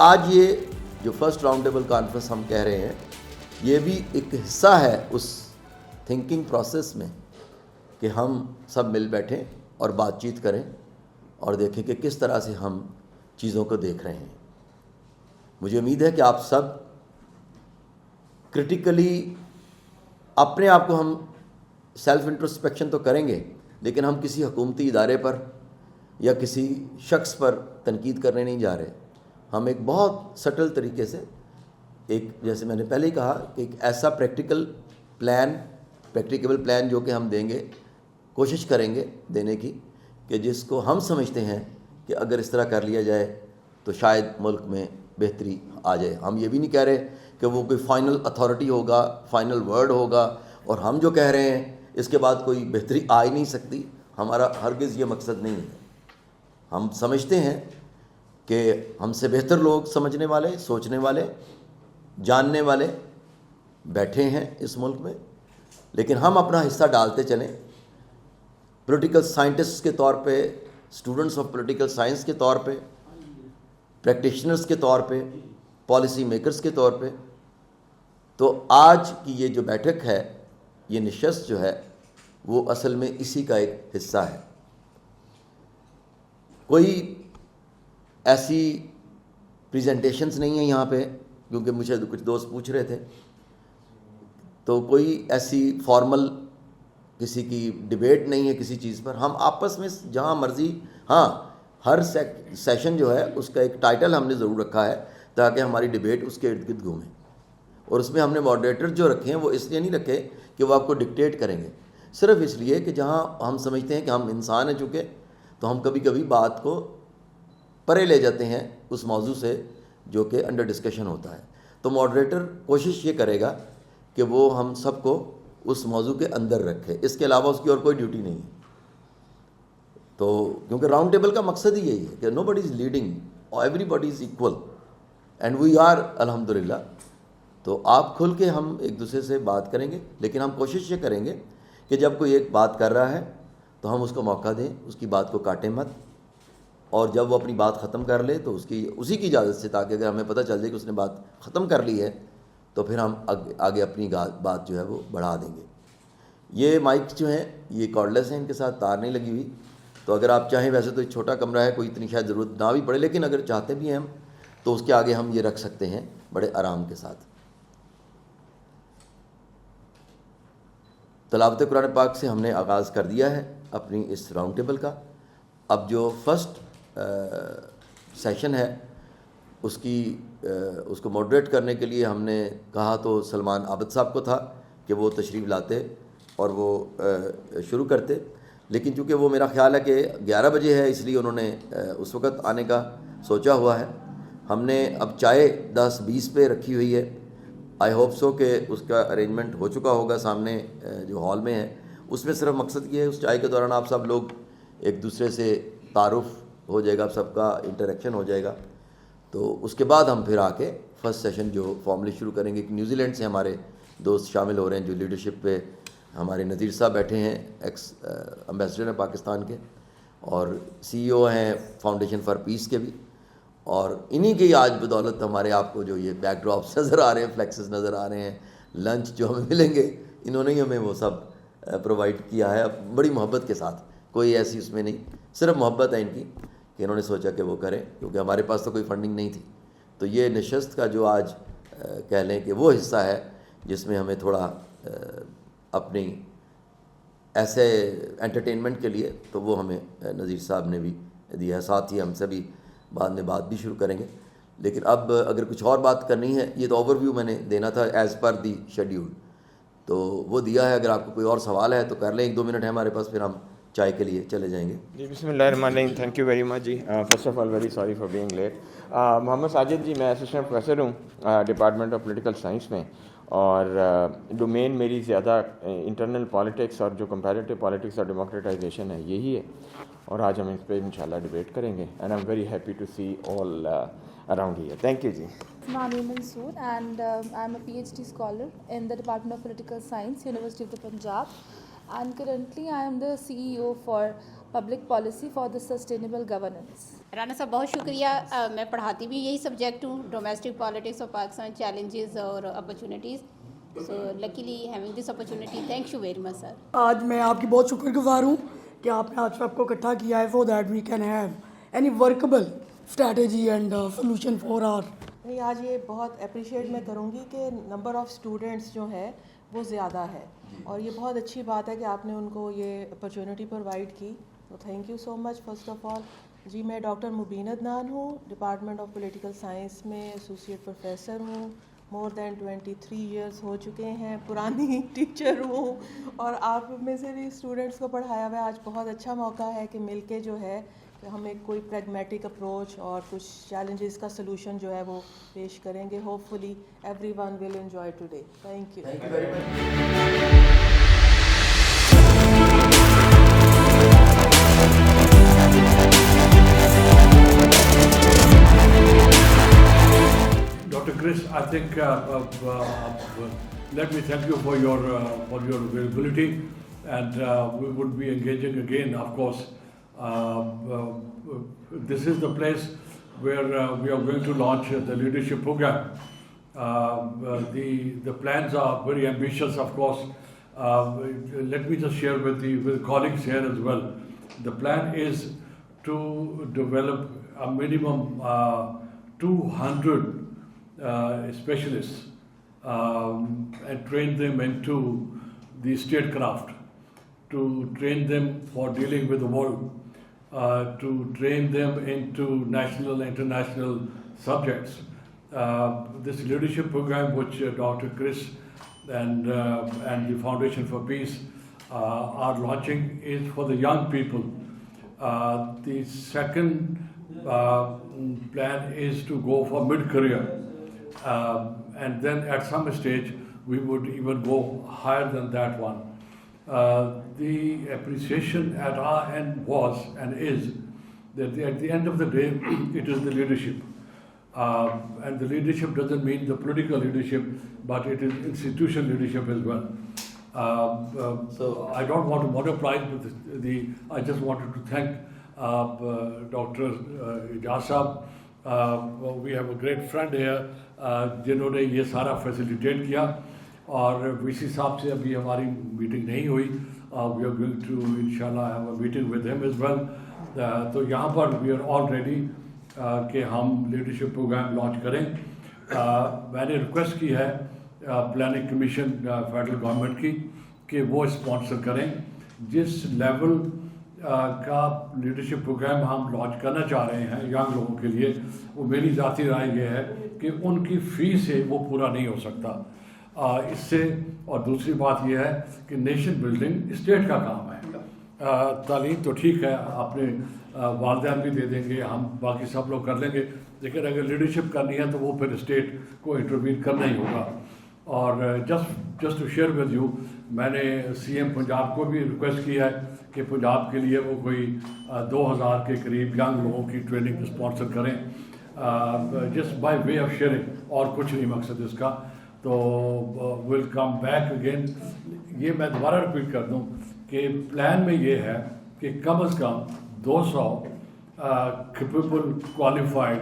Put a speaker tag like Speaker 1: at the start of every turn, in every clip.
Speaker 1: آج یہ جو فرسٹ راؤنڈ ٹیبل کانفرنس ہم کہہ رہے ہیں یہ بھی ایک حصہ ہے اس تھنکنگ پروسیس میں کہ ہم سب مل بیٹھیں اور بات چیت کریں اور دیکھیں کہ کس طرح سے ہم چیزوں کو دیکھ رہے ہیں. مجھے امید ہے کہ آپ سب کرٹیکلی اپنے آپ کو ہم سیلف انٹروسپیکشن تو کریں گے لیکن ہم کسی حکومتی ادارے پر یا کسی شخص پر تنقید کرنے نہیں جا رہے. ہم ایک بہت سٹل طریقے سے ایک جیسے میں نے پہلے ہی کہا کہ ایک ایسا پریکٹیکیبل پلان جو کہ ہم دیں گے, کوشش کریں گے دینے کی کہ جس کو ہم سمجھتے ہیں کہ اگر اس طرح کر لیا جائے تو شاید ملک میں بہتری آ جائے. ہم یہ بھی نہیں کہہ رہے کہ وہ کوئی فائنل اتھارٹی ہوگا, فائنل ورڈ ہوگا اور ہم جو کہہ رہے ہیں اس کے بعد کوئی بہتری آ ہی نہیں سکتی. ہمارا ہرگز یہ مقصد نہیں ہے. ہم سمجھتے ہیں کہ ہم سے بہتر لوگ سمجھنے والے, سوچنے والے, جاننے والے بیٹھے ہیں اس ملک میں, لیکن ہم اپنا حصہ ڈالتے چلیں. پولیٹیکل سائنٹسٹ کے طور پہ, اسٹوڈنٹس آف پولیٹیکل سائنس کے طور پہ, پریکٹیشنرز کے طور پہ, پالیسی میکرز کے طور پہ. تو آج کی یہ جو بیٹھک ہے, یہ نشست جو ہے, وہ اصل میں اسی کا ایک حصہ ہے. کوئی ایسی پریزنٹیشنز نہیں ہیں یہاں پہ, کیونکہ مجھے کچھ دوست پوچھ رہے تھے, تو کوئی ایسی فارمل کسی کی ڈیبیٹ نہیں ہے کسی چیز پر. ہم آپس میں جہاں مرضی, ہاں ہر سیشن جو ہے اس کا ایک ٹائٹل ہم نے ضرور رکھا ہے تاکہ ہماری ڈیبیٹ اس کے ارد گرد گھومے. اور اس میں ہم نے ماڈریٹر جو رکھے ہیں وہ اس لیے نہیں رکھے کہ وہ آپ کو ڈکٹیٹ کریں گے, صرف اس لیے کہ جہاں ہم سمجھتے ہیں کہ ہم انسان ہیں چونکہ, تو ہم کبھی کبھی بات کو پرے لے جاتے ہیں اس موضوع سے جو کہ انڈر ڈسکشن ہوتا ہے. تو ماڈریٹر کوشش یہ کرے گا کہ وہ ہم سب کو اس موضوع کے اندر رکھے, اس کے علاوہ اس کی اور کوئی ڈیوٹی نہیں ہے. تو کیونکہ راؤنڈ ٹیبل کا مقصد ہی یہی ہے کہ nobody is leading, everybody is equal and we are الحمدللہ. تو آپ کھل کے ہم ایک دوسرے سے بات کریں گے, لیکن ہم کوشش یہ کریں گے کہ جب کوئی ایک بات کر رہا ہے تو ہم اس کو موقع دیں, اس کی بات کو کاٹیں مت, اور جب وہ اپنی بات ختم کر لے تو اسی کی اجازت سے, تاکہ اگر ہمیں پتہ چل جائے کہ اس نے بات ختم کر لی ہے تو پھر ہم آگے اپنی بات جو ہے وہ بڑھا دیں گے. یہ مائک جو ہیں یہ کارڈلیس ہیں, ان کے ساتھ تار نہیں لگی ہوئی. تو اگر آپ چاہیں, ویسے تو ایک چھوٹا کمرہ ہے, کوئی اتنی شاید ضرورت نہ بھی پڑے, لیکن اگر چاہتے بھی ہیں ہم تو اس کے آگے ہم یہ رکھ سکتے ہیں بڑے آرام کے ساتھ. تلاوت قرآن پاک سے ہم نے آغاز کر دیا ہے اپنی اس راؤنڈ ٹیبل کا. اب جو فرسٹ سیشن ہے اس کو موڈریٹ کرنے کے لیے ہم نے کہا تو سلمان عابد صاحب کو تھا کہ وہ تشریف لاتے اور وہ شروع کرتے, لیکن چونکہ وہ میرا خیال ہے کہ 11 بجے ہے اس لیے انہوں نے اس وقت آنے کا سوچا ہوا ہے. ہم نے اب چائے 10:20 پہ رکھی ہوئی ہے. آئی ہوپ سو کہ اس کا ارینجمنٹ ہو چکا ہوگا سامنے جو ہال میں ہے. اس میں صرف مقصد یہ ہے اس چائے کے دوران آپ سب لوگ ایک دوسرے سے تعارف ہو جائے گا, سب کا انٹریکشن ہو جائے گا. تو اس کے بعد ہم پھر آ کے فرسٹ سیشن جو فارملی شروع کریں گے. نیوزی لینڈ سے ہمارے دوست شامل ہو رہے ہیں جو لیڈرشپ پہ, ہمارے نذیر صاحب بیٹھے ہیں, ایکس امبیسڈر ہیں پاکستان کے, اور CEO ہیں فاؤنڈیشن فار پیس کے بھی. اور انہی کی آج بدولت ہمارے آپ کو جو یہ بیک ڈراپس نظر آ رہے ہیں, فلیکسز نظر آ رہے ہیں, لنچ جو ہمیں ملیں گے, انہوں نے ہی ہمیں وہ سب پرووائڈ کیا ہے بڑی محبت کے ساتھ. کوئی ایسی اس میں نہیں, صرف محبت ہے ان کی کہ انہوں نے سوچا کہ وہ کریں, کیونکہ ہمارے پاس تو کوئی فنڈنگ نہیں تھی. تو یہ نشست کا جو آج کہہ لیں کہ وہ حصہ ہے جس میں ہمیں تھوڑا اپنی ایسے انٹرٹینمنٹ کے لیے تو وہ ہمیں نذیر صاحب نے بھی دیا ہے. ساتھ ہی ہم سے بھی بعد میں بات بھی شروع کریں گے. لیکن اب اگر کچھ اور بات کرنی ہے, یہ تو اوور ویو میں نے دینا تھا ایز پر دی شیڈیول, تو وہ دیا ہے. اگر آپ کو کوئی اور سوال ہے تو کر لیں, 1-2 منٹ ہے ہمارے پاس, پھر ہم چائے کے لیے چلے جائیں گے.
Speaker 2: جی بسم اللہ الرحمن الرحیم. تھینک یو ویری مچ جی. First of all very sorry for being late. Muhammad Sajid ji, میں اسسٹنٹ پروفیسر ہوں ڈپارٹمنٹ آف پولیٹیکل سائنس میں, اور ڈومین میری زیادہ انٹرنل پالیٹکس اور جو کمپیریٹیو پالیٹکس اور ڈیموکریٹائزیشن ہے یہی ہے, اور آج ہم اس پہ انشاءاللہ ڈیبیٹ کریں گے. And I am very happy to see all around here. Thank you ji.
Speaker 3: Name Mansoor, and I'm a PhD scholar in the Department of Political Science, University of the Punjab, and currently I am the CEO for public policy for the sustainable governance.
Speaker 4: Rana صاحب بہت شکریہ. میں پڑھاتی بھی یہی subject ہوں, domestic politics of Pakistan, challenges اور opportunities. So luckily having this opportunity, thank you very much sir.
Speaker 5: آج میں آپ کی بہت شکر گزار ہوں کہ آپ نے آج سب کو اکٹھا کیا ہے for that we can have any workable strategy and solution for our.
Speaker 6: نہیں, آج یہ بہت اپریشیٹ میں کروں گی کہ نمبر آف اسٹوڈنٹس جو ہے وہ زیادہ ہے, اور یہ بہت اچھی بات ہے کہ آپ نے ان کو یہ اپرچونیٹی پرووائڈ کی. تو thank you so much first of all. جی میں ڈاکٹر مبین عدنان ہوں, ڈپارٹمنٹ آف پولیٹیکل سائنس میں ایسوسیٹ پروفیسر ہوں. مور دین 23 ایئرس ہو چکے ہیں, پرانی ٹیچر ہوں, اور آپ میں سے بھی اسٹوڈنٹس کو پڑھایا ہوا ہے. آج بہت اچھا موقع ہے کہ مل کے جو ہے ہم ایک کوئی پریگمیٹک اپروچ اور کچھ چیلنجز کا سلوشن جو ہے وہ پیش کریں گے. Hope fully every one will enjoy today. Thank you.
Speaker 7: Dr. Chris, I think let me thank you for your availability, and we would be engaging again, of course. This is the place where we are going to launch the leadership program. The plans are very ambitious, of course. Let me just share with colleagues here as well. The plan is to develop a minimum 200 specialists and train them into the statecraft, to train them for dealing with the world, to train them into national and international subjects. This leadership program which Dr. Chris and the Foundation for Peace are launching is for the young people. The second plan is to go for mid-career, and then at some stage we would even go higher than that one. The appreciation at our end was and is that at the end of the day it is the leadership, and the leadership doesn't mean the political leadership, but it is institutional leadership as well. So I don't want to monopolize with I just wanted to thank Dr. Ijaz Sahab. We have a great friend here جنہوں نے یہ سارا facilitate کیا, اور وی سی صاحب سے ابھی ہماری میٹنگ نہیں ہوئی. وی آر گوئنگ ٹو انشاءاللہ have a meeting with him as well. تو یہاں پر وی آر آل ریڈی کہ ہم لیڈرشپ پروگرام لانچ کریں. میں نے ریکویسٹ کی ہے پلاننگ کمیشن فیڈرل گورنمنٹ کی کہ وہ اسپانسر کریں. جس لیول کا لیڈرشپ پروگرام ہم لانچ کرنا چاہ رہے ہیں ینگ لوگوں کے لیے, وہ میری ذاتی رائے یہ ہے کہ ان کی فیس سے وہ پورا نہیں ہو سکتا. اس سے, اور دوسری بات یہ ہے کہ نیشن بلڈنگ اسٹیٹ کا کام ہے. تعلیم تو ٹھیک ہے, اپنے والدین بھی دے دیں گے, ہم باقی سب لوگ کر لیں گے, لیکن اگر لیڈرشپ کرنی ہے تو وہ پھر اسٹیٹ کو انٹروین کرنا ہی ہوگا. اور just to share with you, میں نے سی ایم پنجاب کو بھی ریکویسٹ کی ہے کہ پنجاب کے لیے وہ کوئی 2000 کے قریب ینگ لوگوں کی ٹریننگ اسپانسر کریں, just by way of sharing, اور کچھ نہیں مقصد اس کا. تو ول کم بیک اگین. یہ میں دوبارہ ریپیٹ کر دوں کہ پلان میں یہ ہے کہ کم از کم 200 کیپیبل کوالیفائڈ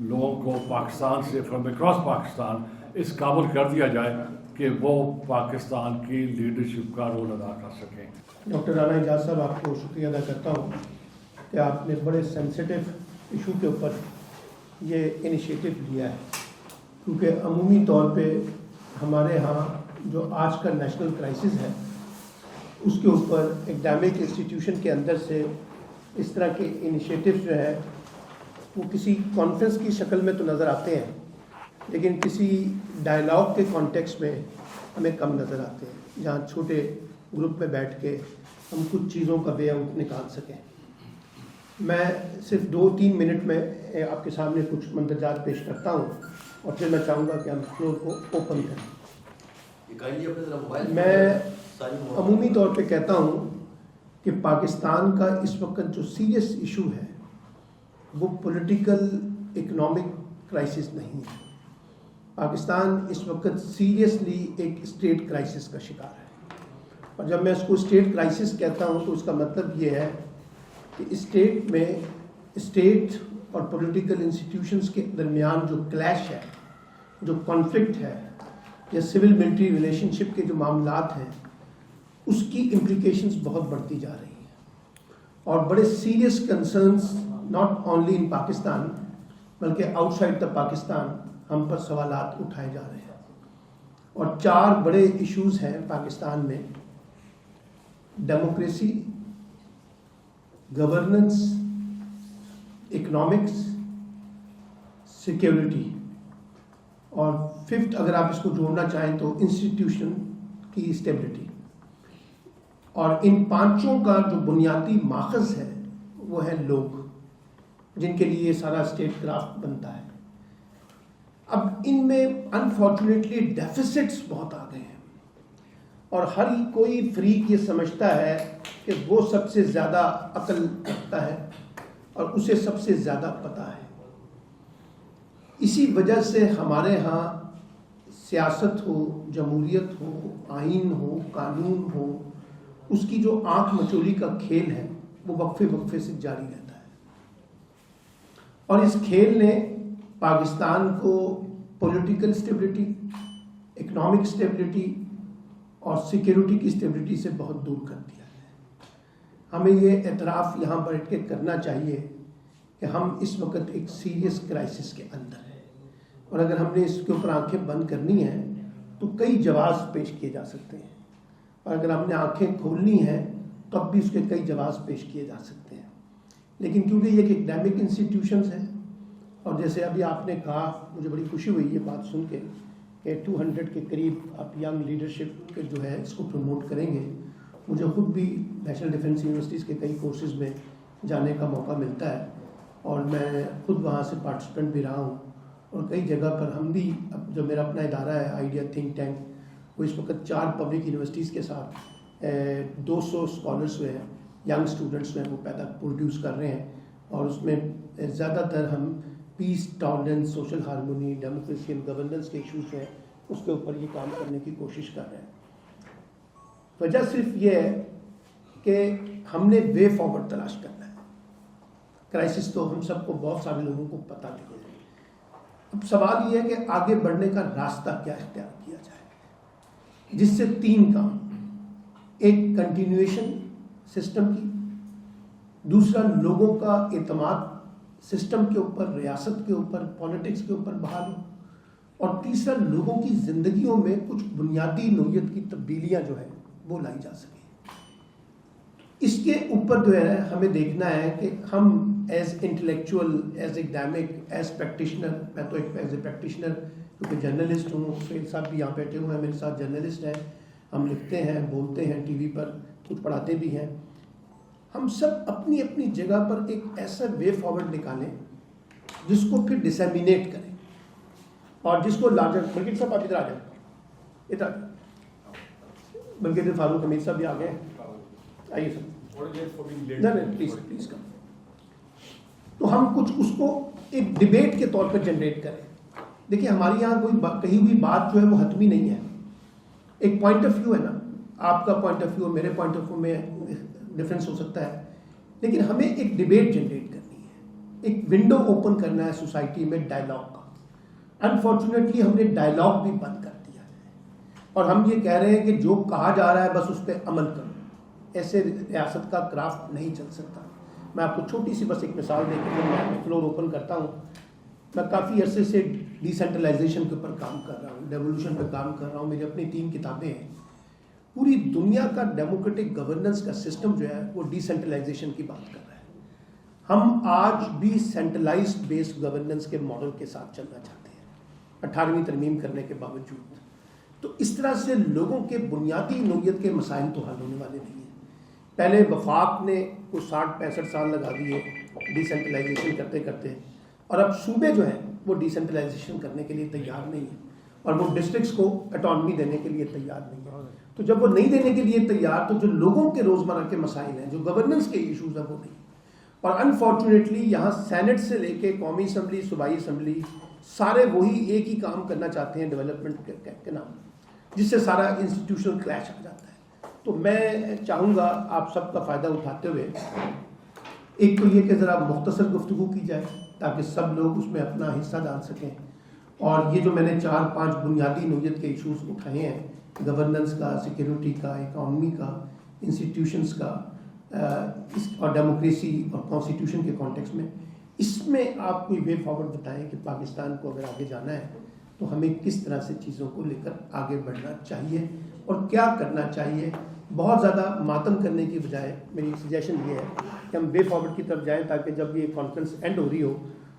Speaker 7: لوگوں کو پاکستان سے فرام اکراس پاکستان اس قابل کر دیا جائے کہ وہ پاکستان کی لیڈرشپ کا رول ادا کر سکیں.
Speaker 8: ڈاکٹر رانا اعجاز صاحب, آپ کو شکریہ ادا کرتا ہوں کہ آپ نے بڑے سینسیٹیو ایشو کے اوپر یہ انیشیٹو لیا ہے, کیونکہ عمومی طور پہ ہمارے ہاں جو آج کا نیشنل کرائسس ہے اس کے اوپر ایکڈیمک انسٹیٹیوشن کے اندر سے اس طرح کے انیشیٹو جو ہے وہ کسی کانفرنس کی شکل میں تو نظر آتے ہیں, لیکن کسی ڈائلاگ کے کانٹیکسٹ میں ہمیں کم نظر آتے ہیں, جہاں چھوٹے گروپ میں بیٹھ کے ہم کچھ چیزوں کا وے آؤٹ نکال سکیں. میں صرف 2-3 منٹ میں آپ کے سامنے کچھ مندرجات پیش کرتا ہوں, اور پھر میں چاہوں گا کہ ہم فلور کو اوپن کریں. میں عمومی طور پہ کہتا ہوں کہ پاکستان کا اس وقت جو سیریس ایشو ہے وہ پولیٹیکل اکنامک کرائسس نہیں ہے. پاکستان اس وقت سیریسلی ایک اسٹیٹ کرائسس کا شکار ہے, اور جب میں اس کو اسٹیٹ کرائسس کہتا ہوں تو اس کا مطلب یہ ہے کہ اسٹیٹ میں اسٹیٹ اور پولیٹیکل انسٹیٹیوشنز کے درمیان جو کلیش ہے, جو کانفلکٹ ہے, یا سول ملٹری ریلیشن شپ کے جو معاملات ہیں, اس کی امپلیکیشنز بہت بڑھتی جا رہی ہیں اور بڑے serious concerns not only in Pakistan بلکہ آؤٹ سائڈ دا پاکستان ہم پر سوالات اٹھائے جا رہے ہیں. اور 4 بڑے ایشوز ہیں پاکستان میں: ڈیموکریسی, گورننس, اکنامکس, سیکیورٹی, اور 5th اگر آپ اس کو جوڑنا چاہیں تو انسٹیٹیوشن کی اسٹیبلٹی. اور ان 5 کا جو بنیادی ماخذ ہے وہ ہے لوگ, جن کے لیے یہ سارا اسٹیٹ کرافٹ بنتا ہے. اب ان میں انفارچونیٹلی ڈیفیسٹس بہت آ گئے ہیں اور ہر کوئی فریق یہ سمجھتا ہے کہ وہ سب سے زیادہ عقل رکھتا ہے اور اسے سب سے زیادہ پتہ ہے. اسی وجہ سے ہمارے ہاں سیاست ہو, جمہوریت ہو, آئین ہو, قانون ہو, اس کی جو آنکھ مچولی کا کھیل ہے وہ وقفے سے جاری رہتا ہے. اور اس کھیل نے پاکستان کو پولیٹیکل اسٹیبلٹی, اکنامک اسٹیبلٹی اور سیکیورٹی کی اسٹیبلٹی سے بہت دور کر دیا ہے. ہمیں یہ اعتراف یہاں بیٹھ کے کرنا چاہیے کہ ہم اس وقت ایک سیریس کرائسس کے اندر ہیں, اور اگر ہم نے اس کے اوپر آنکھیں بند کرنی ہیں تو کئی جواز پیش کیے جا سکتے ہیں, اور اگر ہم نے آنکھیں کھولنی ہیں تب بھی اس کے کئی جواز پیش کیے جا سکتے ہیں. لیکن کیونکہ یہ ایک اکیڈیمک انسٹیٹیوشنز ہیں, اور جیسے ابھی آپ نے کہا, مجھے بڑی خوشی ہوئی یہ بات سن کے کہ 200 کے قریب آپ ینگ لیڈرشپ کے جو ہے اس کو پروموٹ کریں گے. مجھے خود بھی نیشنل ڈیفنس یونیورسٹیز کے کئی کورسز میں جانے کا موقع ملتا ہے اور میں خود وہاں سے پارٹیسپینٹ بھی رہا ہوں, اور کئی جگہ پر ہم بھی, جو میرا اپنا ادارہ ہے آئیڈیا تھنک ٹینک, وہ اس وقت 4 پبلک یونیورسٹیز کے ساتھ 200 اسکالرس جو ہیں, ینگ اسٹوڈنٹس جو ہیں وہ پروڈیوس کر رہے ہیں, اور اس میں زیادہ تر ہم peace, tolerance, social harmony, democracy and governance کے ایشوز ہیں اس کے اوپر یہ کام کرنے کی کوشش کر رہے ہیں. وجہ صرف یہ ہے کہ ہم نے وے فارورڈ تلاش کرنا ہے. کرائسس تو ہم سب کو, بہت سارے لوگوں کو پتہ نہیں ہے. اب سوال یہ ہے کہ آگے بڑھنے کا راستہ کیا اختیار کیا جائے, جس سے 3 کام: ایک کنٹینیویشن سسٹم کی, دوسرا لوگوں کا اعتماد سسٹم کے اوپر, ریاست کے اوپر, پالیٹکس کے اوپر بحال ہو, اور تیسرا لوگوں کی زندگیوں میں کچھ بنیادی نوعیت کی تبدیلیاں جو ہیں وہ لائی جا سکیں. اس کے اوپر جو ہے ہمیں دیکھنا ہے کہ ہم as intellectual, as academic, as practitioner, میں تو ایک ایز اے پریکٹیشنر کیونکہ جرنلسٹ ہوں, سہیل صاحب بھی یہاں بیٹھے ہوئے ہیں میرے ساتھ, جرنلسٹ ہیں, ہم لکھتے ہیں, بولتے ہیں ٹی وی پر, کچھ پڑھاتے بھی ہیں. ہم سب اپنی اپنی جگہ پر ایک ایسا وے فارورڈ نکالیں جس کو پھر ڈسیمینیٹ کریں, اور جس کو لارجر. بلکہ صاحب آپ ادھر آ جائیں, ادھر, بلکہ فاروق حمید صاحب بھی آ گئے ہیں, آئیے سر. نہیں پلیز کم. تو ہم کچھ اس کو ایک ڈبیٹ کے طور پر جنریٹ کریں. دیکھیں ہمارے یہاں کوئی کہی ہوئی بات جو ہے وہ حتمی نہیں ہے. ایک پوائنٹ آف ویو ہے نا, آپ کا پوائنٹ آف ویو میرے پوائنٹ آف ویو میں ڈفرینس ہو سکتا ہے, لیکن ہمیں ایک ڈبیٹ جنریٹ کرنی ہے, ایک ونڈو اوپن کرنا ہے سوسائٹی میں ڈائلاگ کا. انفارچونیٹلی ہم نے ڈائلاگ بھی بند کر دیا ہے, اور ہم یہ کہہ رہے ہیں کہ جو کہا جا رہا ہے بس اس پہ عمل کرو. ایسے ریاست کا کرافٹ نہیں چل سکتا. میں آپ کو چھوٹی سی بس ایک مثال دے کے میں فلور اوپن کرتا ہوں. میں کافی عرصے سے ڈی سینٹرلائزیشن کے اوپر کام کر رہا ہوں, ڈیولوشن پہ کام کر رہا ہوں. میری اپنی 3 کتابیں ہیں. پوری دنیا کا ڈیموکریٹک گورننس کا سسٹم جو ہے وہ ڈی سینٹرلائزیشن کی بات کر رہا ہے. ہم آج بھی سینٹرلائزڈ بیسڈ گورننس کے ماڈل کے ساتھ چلنا چاہتے ہیں 18ویں ترمیم کرنے کے باوجود. تو اس طرح سے لوگوں کے بنیادی نوعیت کے مسائل تو حل ہونے والے نہیں ہیں. پہلے وفاق نے کوئی 60-65 سال لگا دیے ڈی سینٹرلائزیشن کرتے کرتے, اور اب صوبے جو ہیں وہ ڈی سینٹرلائزیشن کرنے کے لیے تیار نہیں ہیں, اور وہ ڈسٹرکٹس کو اٹانومی دینے کے لیے تیار نہیں ہیں. تو جب وہ نہیں دینے کے لیے تیار, تو جو لوگوں کے روزمرہ کے مسائل ہیں, جو گورننس کے ایشوز ہیں, وہ نہیں. اور انفارچونیٹلی یہاں سینٹ سے لے کے قومی اسمبلی, صوبائی اسمبلی, سارے وہی ایک ہی کام کرنا چاہتے ہیں ڈیولپمنٹ کے نام, جس سے سارا انسٹیٹیوشنل کلیش آ جاتا ہے. تو میں چاہوں گا آپ سب کا فائدہ اٹھاتے ہوئے ایک تو یہ کہ ذرا مختصر گفتگو کی جائے تاکہ سب لوگ اس میں اپنا حصہ ڈال سکیں، اور یہ جو میں نے 4-5 بنیادی نوعیت کے ایشوز اٹھائے ہیں، گورننس کا، سیکیورٹی کا، اکانومی کا، انسٹیٹیوشنز کا، اور ڈیموکریسی اور کانسٹیٹیوشن کے کانٹیکس میں، اس میں آپ کوئی وے فارورڈ بتائیں کہ پاکستان کو اگر آگے جانا ہے تو ہمیں کس طرح سے چیزوں کو لے کر آگے بڑھنا چاہیے اور کیا کرنا چاہیے. بہت زیادہ ماتم کرنے کی بجائے میری سجیشن یہ ہے کہ ہم وے فارورڈ کی طرف جائیں تاکہ جب یہ کانفرنس اینڈ ہو رہی ہو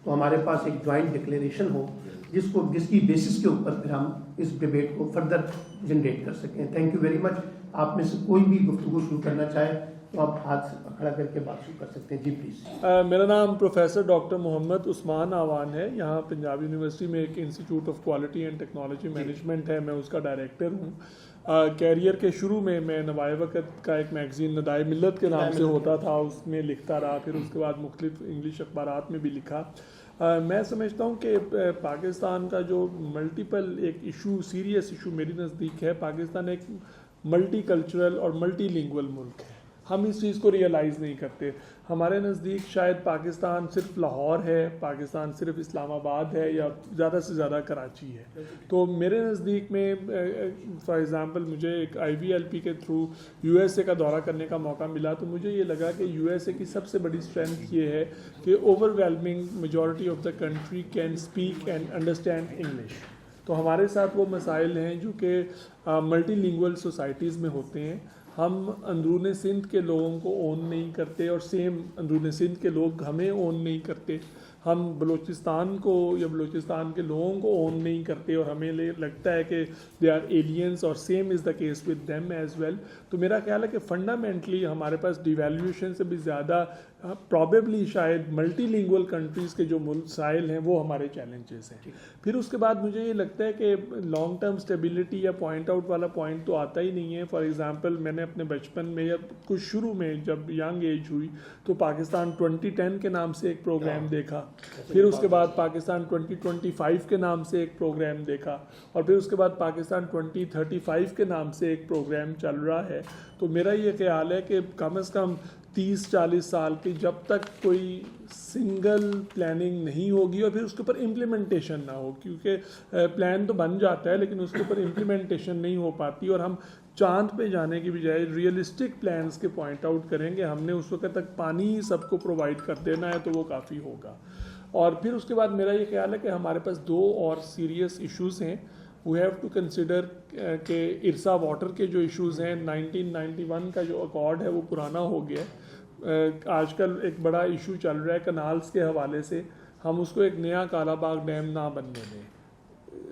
Speaker 8: تو ہمارے پاس ایک جوائنٹ ڈکلیریشن ہو جس کی بیسس کے اوپر پھر ہم اس ڈبیٹ کو فردر جنریٹ کر سکیں. تھینک یو ویری مچ. آپ میں سے کوئی بھی گفتگو شروع کرنا چاہے تو آپ ہاتھ کھڑا کر کے بات شروع کر سکتے ہیں. جی پلیز.
Speaker 9: میرا نام پروفیسر ڈاکٹر محمد عثمان آوان ہے. یہاں پنجاب یونیورسٹی میں ایک institute of quality and technology management ہے، میں اس کا ڈائریکٹر ہوں. کیریئر کے شروع میں نوائے وقت کا ایک میگزین ندائے ملت کے نام سے ہوتا تھا، اس میں لکھتا رہا، پھر اس کے بعد مختلف انگلش اخبارات میں بھی لکھا. میں سمجھتا ہوں کہ پاکستان کا جو ملٹیپل ایک ایشو، سیریس ایشو میری نزدیک ہے، پاکستان ایک ملٹی کلچرل اور ملٹی لنگول ملک ہے. ہم اس چیز کو ریئلائز نہیں کرتے. ہمارے نزدیک شاید پاکستان صرف لاہور ہے، پاکستان صرف اسلام آباد ہے، یا زیادہ سے زیادہ کراچی ہے. تو میرے نزدیک میں فار ایگزامپل مجھے ایک IVLP کے تھرو USA کا دورہ کرنے کا موقع ملا، تو مجھے یہ لگا کہ USA کی سب سے بڑی اسٹرینتھ یہ ہے کہ over whelming majority of the country can speak and understand English. تو ہمارے ساتھ وہ مسائل ہیں جو کہ ملٹی لنگول سوسائٹیز میں ہوتے ہیں. ہم اندرون سندھ کے لوگوں کو اون نہیں کرتے اور سیم اندرون سندھ کے لوگ ہمیں اون نہیں کرتے. ہم بلوچستان کو یا بلوچستان کے لوگوں کو اون نہیں کرتے اور ہمیں لگتا ہے کہ دے آر ایلینس، اور same is the case with them as well. تو میرا خیال ہے کہ فنڈامنٹلی ہمارے پاس ڈیویلیویشن سے بھی زیادہ پرابیبلی شاید ملٹی لنگول کنٹریز کے جو مسائل ہیں وہ ہمارے چیلنجز ہیں. پھر اس کے بعد مجھے یہ لگتا ہے کہ لانگ ٹرم اسٹیبلٹی یا پوائنٹ آؤٹ والا پوائنٹ تو آتا ہی نہیں ہے. فار ایگزامپل میں نے اپنے بچپن میں یا کچھ شروع میں جب ینگ ایج ہوئی تو پاکستان 2010 کے نام سے ایک پروگرام دیکھا، پھر اس کے بعد پاکستان 2025 کے نام سے ایک پروگرام دیکھا، اور پھر اس کے بعد پاکستان 2035 کے نام سے ایک پروگرام چل رہا ہے. تو میرا یہ خیال ہے کہ کم از کم 30-40 سال کی جب تک کوئی سنگل پلاننگ نہیں ہوگی اور پھر اس کے اوپر امپلیمنٹیشن نہ ہو، کیونکہ پلان تو بن جاتا ہے لیکن اس کے اوپر امپلیمنٹیشن نہیں ہو پاتی، اور ہم چاند پہ جانے کی بجائے ریئلسٹک پلانز کے پوائنٹ آؤٹ کریں گے. ہم نے اس وقت تک پانی ہی سب کو پرووائڈ کر دینا ہے تو وہ کافی ہوگا. اور پھر اس کے بعد میرا یہ خیال ہے کہ ہمارے پاس 2 اور سیریس ایشوز ہیں. وی ہیو ٹو کنسیڈر کہ ارسا واٹر کے جو ایشوز ہیں، 1991 کا جو اکارڈ ہے وہ پرانا ہو گیا ہے. آج کل ایک بڑا ایشو چل رہا ہے کنالز کے حوالے سے. ہم اس کو ایک نیا کالا باغ ڈیم نہ بننے دیں،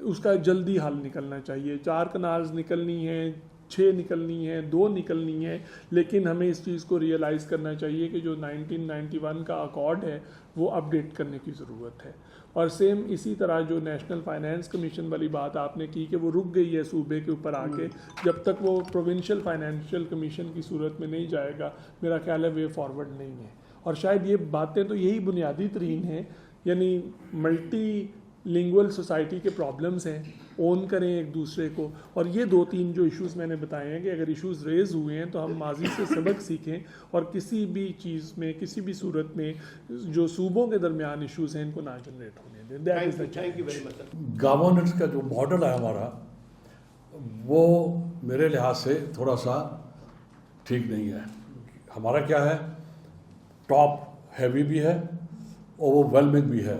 Speaker 9: اس کا جلدی حل نکلنا چاہیے. 4 کنالز نکلنی ہیں، 6 نکلنی ہیں، 2 نکلنی ہیں، لیکن ہمیں اس چیز کو ریئلائز کرنا چاہیے کہ جو 1991 کا اکارڈ ہے وہ اپ ڈیٹ کرنے کی ضرورت ہے. اور سیم اسی طرح جو نیشنل فائنانس کمیشن والی بات آپ نے کی کہ وہ رک گئی ہے صوبے کے اوپر آ کے، جب تک وہ پروونشل فائنینشیل کمیشن کی صورت میں نہیں جائے گا میرا خیال ہے وے فارورڈ نہیں ہے. اور شاید یہ باتیں تو یہی بنیادی ترین ہیں، یعنی ملٹی لنگول سوسائٹی کے پرابلمز ہیں، اون کریں ایک دوسرے کو. اور یہ 2-3 جو ایشوز میں نے بتائے ہیں کہ اگر ایشوز ریز ہوئے ہیں تو ہم ماضی سے سبق سیکھیں اور کسی بھی چیز میں، کسی بھی صورت میں جو صوبوں کے درمیان ایشوز ہیں ان کو نہ جنریٹ ہونے دیں.
Speaker 7: گورننس کا جو ماڈل ہے ہمارا وہ میرے لحاظ سے تھوڑا سا ٹھیک نہیں ہے. ہمارا کیا ہے، ٹاپ ہیوی بھی ہے، اوور ویلمنگ بھی ہے.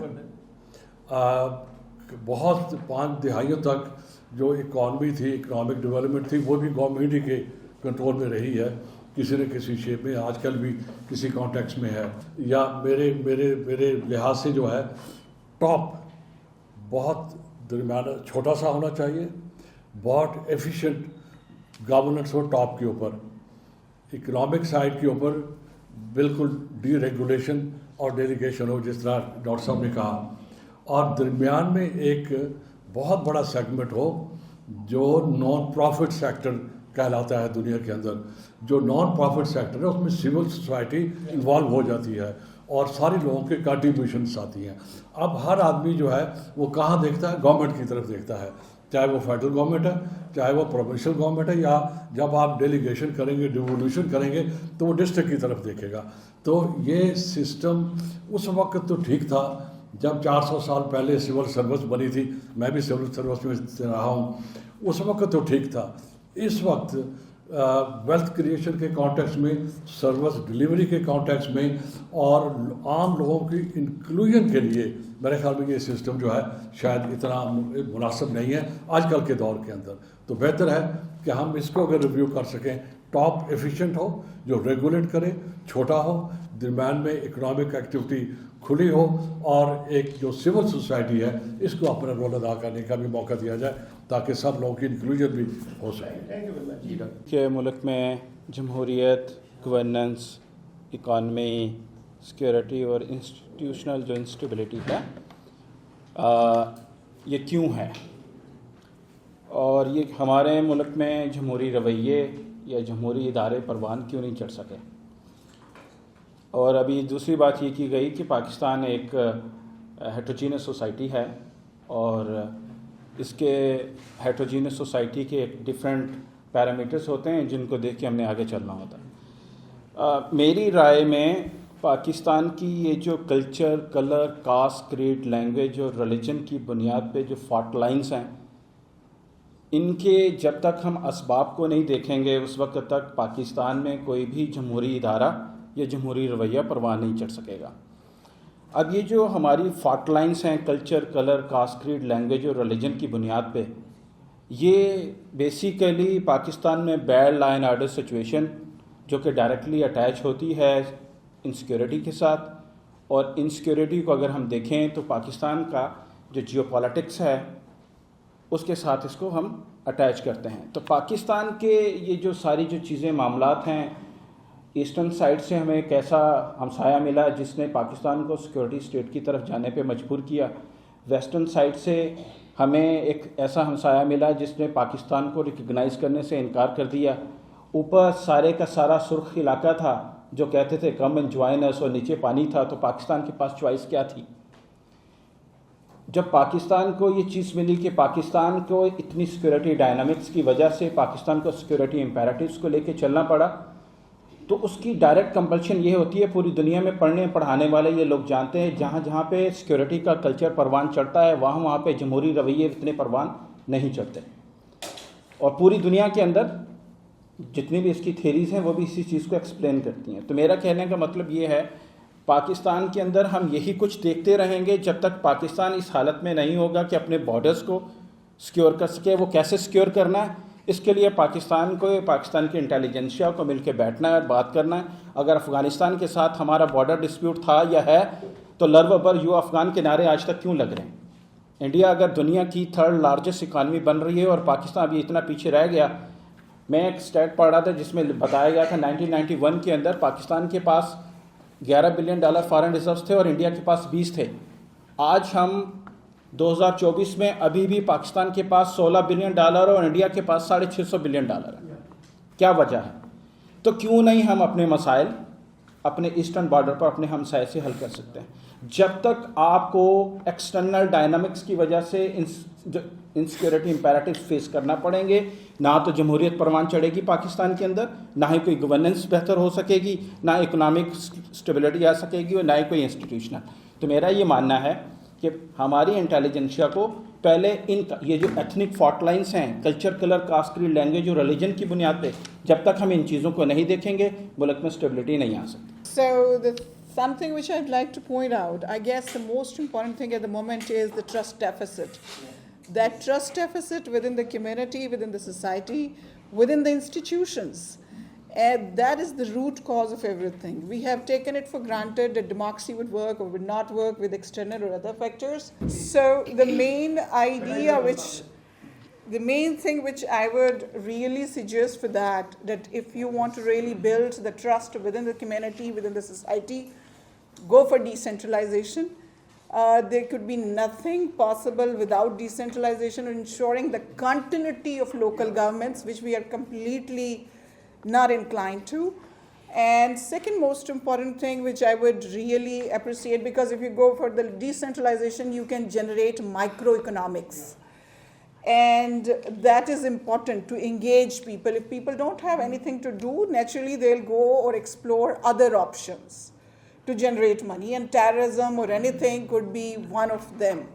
Speaker 7: بہت 5 دہائیوں تک جو اکانومی تھی، اکنامک ڈیولپمنٹ تھی، وہ بھی گورنمنٹ ہی کے کنٹرول میں رہی ہے کسی نہ کسی شیپ میں. آج کل بھی کسی کانٹیکس میں ہے. یا میرے لحاظ سے جو ہے ٹاپ بہت درمیانہ چھوٹا سا ہونا چاہیے، بہت ایفیشینٹ گورننس ہو ٹاپ کے اوپر. اکنامک سائڈ کے اوپر بالکل ڈی ریگولیشن اور ڈیلیگیشن ہو جس طرح ڈاکٹر صاحب نے کہا. اور درمیان میں ایک بہت بڑا سیگمنٹ ہو جو نان پروفٹ سیکٹر کہلاتا ہے دنیا کے اندر. جو نان پروفٹ سیکٹر ہے اس میں سول سوسائٹی انوالو ہو جاتی ہے اور سارے لوگوں کے کنٹریبیوشنس آتی ہیں. اب ہر آدمی جو ہے وہ کہاں دیکھتا ہے، گورنمنٹ کی طرف دیکھتا ہے چاہے وہ فیڈرل گورنمنٹ ہے, چاہے وہ پروونشل گورنمنٹ ہے, یا جب آپ ڈیلیگیشن کریں گے, ڈیوولوشن کریں گے تو وہ ڈسٹرکٹ کی طرف دیکھے گا. تو یہ سسٹم اس وقت تو ٹھیک تھا جب 400 سال پہلے سول سروس بنی تھی, میں بھی سول سروس میں رہا ہوں, اس وقت تو ٹھیک تھا. اس وقت ویلتھ کریشن کے کانٹیکس میں, سروس ڈلیوری کے کانٹیکس میں, اور عام لوگوں کی انکلوژن کے لیے میرے خیال میں یہ سسٹم جو ہے شاید اتنا مناسب نہیں ہے آج کل کے دور کے اندر. تو بہتر ہے کہ ہم اس کو اگر ریویو کر سکیں, ٹاپ ایفیشینٹ ہو, جو ریگولیٹ کرے, چھوٹا ہو, درمیان میں اکنامک ایکٹیویٹی کھلی ہو, اور ایک جو سول سوسائٹی ہے اس کو اپنا رول ادا کرنے کا بھی موقع دیا جائے تاکہ سب لوگوں کی انکلوژن بھی ہو سکے.
Speaker 10: کہ ملک میں جمہوریت, گورننس, اکانومی, سیکورٹی اور انسٹیٹیوشنل جو انسٹیبلٹی ہے یہ کیوں ہے, اور یہ ہمارے ملک میں جمہوری رویے یا جمہوری ادارے پروان کیوں نہیں چڑھ سکے. اور ابھی دوسری بات یہ کی گئی کہ پاکستان ایک ہیٹروجینس سوسائٹی ہے, اور اس کے ہیٹروجینس سوسائٹی کے ایک ڈفرینٹ پیرامیٹرز ہوتے ہیں جن کو دیکھ کے ہم نے آگے چلنا ہوتا ہے. میری رائے میں پاکستان کی یہ جو culture, colour, caste, creed, language اور ریلیجن کی بنیاد پہ جو فالٹ لائنز ہیں, ان کے جب تک ہم اسباب کو نہیں دیکھیں گے اس وقت تک پاکستان میں کوئی بھی جمہوری ادارہ یا جمہوری رویہ پروان نہیں چڑھ سکے گا. اب یہ جو ہماری فالٹ لائنز ہیں culture, colour, caste, creed, language اور ریلیجن کی بنیاد پہ, یہ بیسیکلی پاکستان میں bad law and order situation جو کہ ڈائریکٹلی اٹیچ ہوتی ہے انسیکیورٹی کے ساتھ, اور انسیکیورٹی کو اگر ہم دیکھیں تو پاکستان کا جو جیو پالیٹکس ہے اس کے ساتھ اس کو ہم اٹیچ کرتے ہیں. تو پاکستان کے یہ جو ساری جو چیزیں معاملات ہیں, ایسٹرن سائڈ سے ہمیں ایک ایسا ہمسایہ ملا جس نے پاکستان کو سیکورٹی اسٹیٹ کی طرف جانے پہ مجبور کیا, ویسٹرن سائڈ سے ہمیں ایک ایسا ہمسایہ ملا جس نے پاکستان کو ریکگنائز کرنے سے انکار کر دیا, اوپر سارے کا سارا سرخ علاقہ تھا جو کہتے تھے کم اینڈ جوائن اس, اور نیچے پانی تھا. تو پاکستان کے پاس چوائس کیا تھی؟ جب پاکستان کو یہ چیز ملی کہ پاکستان کو اتنی سیکورٹی ڈائنامکس کی وجہ سے پاکستان کو سیکورٹی امپیرٹیوز کو لے کے چلنا پڑا, تو اس کی ڈائریکٹ کمپلشن یہ ہوتی ہے, پوری دنیا میں پڑھنے پڑھانے والے یہ لوگ جانتے ہیں جہاں جہاں پہ سیکورٹی کا کلچر پروان چڑھتا ہے وہاں پہ جمہوری رویے اتنے پروان نہیں چڑھتے. اور پوری دنیا کے اندر جتنی بھی اس کی تھیریز ہیں وہ بھی اسی چیز کو ایکسپلین کرتی ہیں. تو میرا کہنے کا مطلب یہ ہے, پاکستان کے اندر ہم یہی کچھ دیکھتے رہیں گے جب تک پاکستان اس حالت میں نہیں ہوگا کہ اپنے بارڈرز کو سیکیور کر سکے. وہ کیسے سیکیور کرنا ہے, اس کے لیے پاکستان کو, پاکستان کی انٹیلیجنسیا کو مل کے بیٹھنا ہے اور بات کرنا ہے. اگر افغانستان کے ساتھ ہمارا بارڈر ڈسپیوٹ تھا یا ہے تو لرو بر یو افغان کے نعرے آج تک کیوں لگ رہے ہیں؟ انڈیا اگر دنیا کی 3rd لارجسٹ اکانومی بن رہی ہے اور پاکستان ابھی اتنا پیچھے رہ گیا. میں ایک اسٹیٹ پڑھ رہا تھا جس میں بتایا گیا تھا 1991 کے اندر پاکستان کے پاس $11 بلین فارن ریزروز تھے اور انڈیا کے پاس 20 تھے. آج ہم 2024 میں ابھی بھی پاکستان کے پاس $16 بلین اور انڈیا کے پاس $650 بلین ہے. کیا وجہ ہے؟ تو کیوں نہیں ہم اپنے مسائل اپنے ایسٹرن بارڈر پر اپنے ہمسائے سے حل کر سکتے ہیں؟ جب تک آپ کو ایکسٹرنل ڈائنامکس کی وجہ سے انسیکیورٹی امپیرٹیوز فیس کرنا پڑیں گے, نہ تو جمہوریت پروان چڑھے گی پاکستان کے اندر, نہ ہی کوئی گورننس بہتر ہو سکے گی, نہ اکنامک اسٹیبلٹی آ سکے گی, اور نہ ہی کوئی انسٹیٹیوشنل. تو میرا یہ ماننا ہے کہ ہماری انٹیلیجنسیا کو پہلے یہ جو ایتھنک فالٹ لائنس ہیں culture, colour, caste, creed, language اور ریلیجن کی بنیاد پہ جب تک ہم ان چیزوں کو نہیں دیکھیں گے ملک میں اسٹیبلٹی نہیں آ سکتی.
Speaker 11: So something which I'd like to point out, I guess the most important thing at the moment is the trust deficit. That trust deficit within the community, within the society, within the institutions. And that is the root cause of everything. We have taken it for granted that democracy would work or would not work with external or other factors. So the main thing which I would really suggest for that if you want to really build the trust within the community, within the society, go for decentralization. There could be nothing possible without decentralization, ensuring the continuity of local governments, which we are completely not inclined to. And second most important thing which I would really appreciate, because if you go for the decentralization, you can generate microeconomics. And that is important, to engage people. If people don't have anything to do, naturally they'll go or explore other options to generate money, and terrorism or anything could be one of them.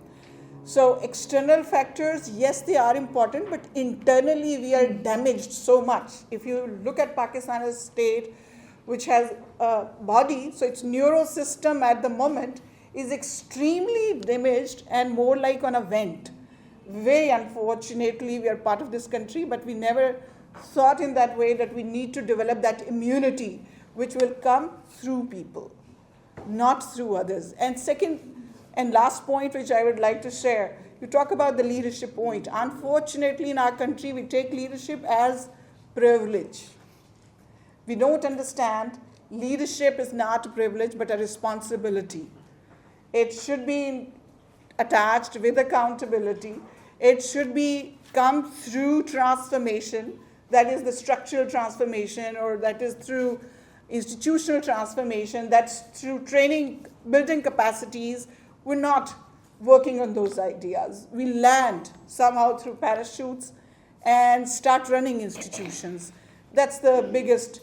Speaker 11: So external factors, yes, they are important, but internally we are damaged so much. If you look at Pakistan as a state which has a body, so its neurosystem at the moment is extremely damaged and more like on a vent. Very unfortunately, we are part of this country, but we never thought in that way that we need to develop that immunity which will come through people, not through others. And second and last point which I would like to share, you talk about the leadership point. Unfortunately, in our country, we take leadership as privilege. We don't understand leadership is not a privilege but a responsibility. It should be attached with accountability. It should be come through transformation, that is the structural transformation, or that is through institutional transformation, that's through training, building capacities. We're not working on those ideas. We land somehow through parachutes and start running institutions. That's the biggest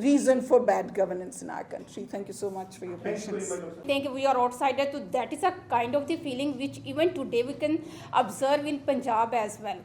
Speaker 11: reason for bad governance in our country. Thank you so much for your patience.
Speaker 4: I think we are outsider, so that is a kind of the feeling which even today we can observe in Punjab as well.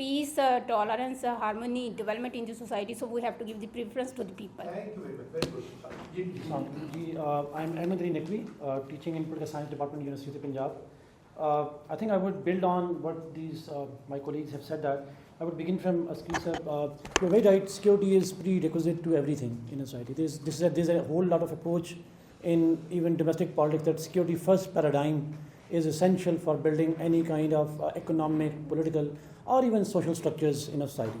Speaker 4: peace, tolerance, harmony, development in the society, so we have to give the preference to the people.
Speaker 12: Thank you very much. I'm Ahmed Ali Naqvi, teaching in Political Science Department, University of Punjab. I think I would build on what these my colleagues have said. That I would begin from Askari sir. You're very right. Security is prerequisite to everything in a society. There's a whole lot of approach in even domestic politics that security first paradigm is essential for building any kind of economic, political, or even social structures in a society.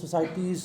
Speaker 12: societies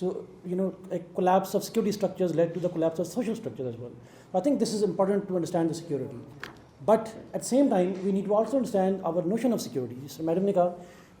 Speaker 12: So, a collapse of security structures led to the collapse of social structures as well. I think this is important to understand the security. But at the same time, we need to also understand our notion of security. So, Madam ne kaha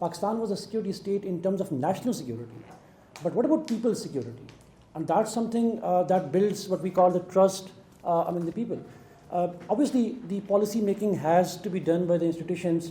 Speaker 12: Pakistan was a security state in terms of national security. But what about people's security? And that's something that builds what we call the trust among the people. Obviously, the policy making has to be done by the institutions.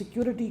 Speaker 12: security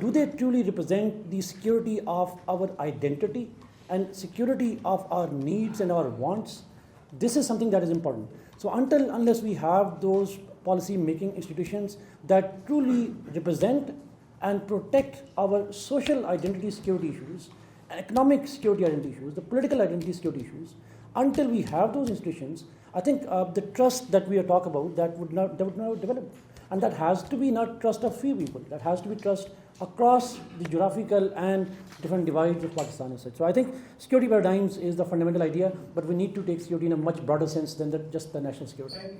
Speaker 12: do they truly represent the security of our identity and security of our needs and our wants? This is something that is important. So unless we have those policy making institutions that truly represent and protect our social identity security issues, economic security identity issues, the political identity security issues, until we have those institutions, I think the trust that we are talking about, that would not develop. And that has to be not trust of few people. That has to be trust across the geographical and different divides of Pakistan and such. So I think security paradigms is the fundamental idea, but we need to take security in a much broader sense than just the national security.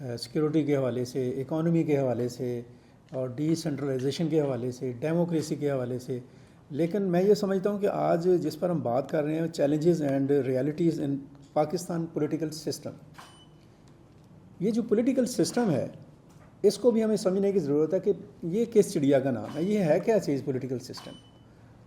Speaker 13: Security کے حوالے سے, economy کے حوالے سے, اور D centralisation کے حوالے سے, ڈیموکریسی کے حوالے سے. لیکن میں یہ سمجھتا ہوں کہ آج جس پر ہم بات کر رہے ہیں challenges and realities in Pakistan political system, یہ جو پولیٹیکل سسٹم ہے اس کو بھی ہمیں سمجھنے کی ضرورت ہے کہ یہ کس چڑیا کا نام ہے, یہ ہے کیا چیز political system.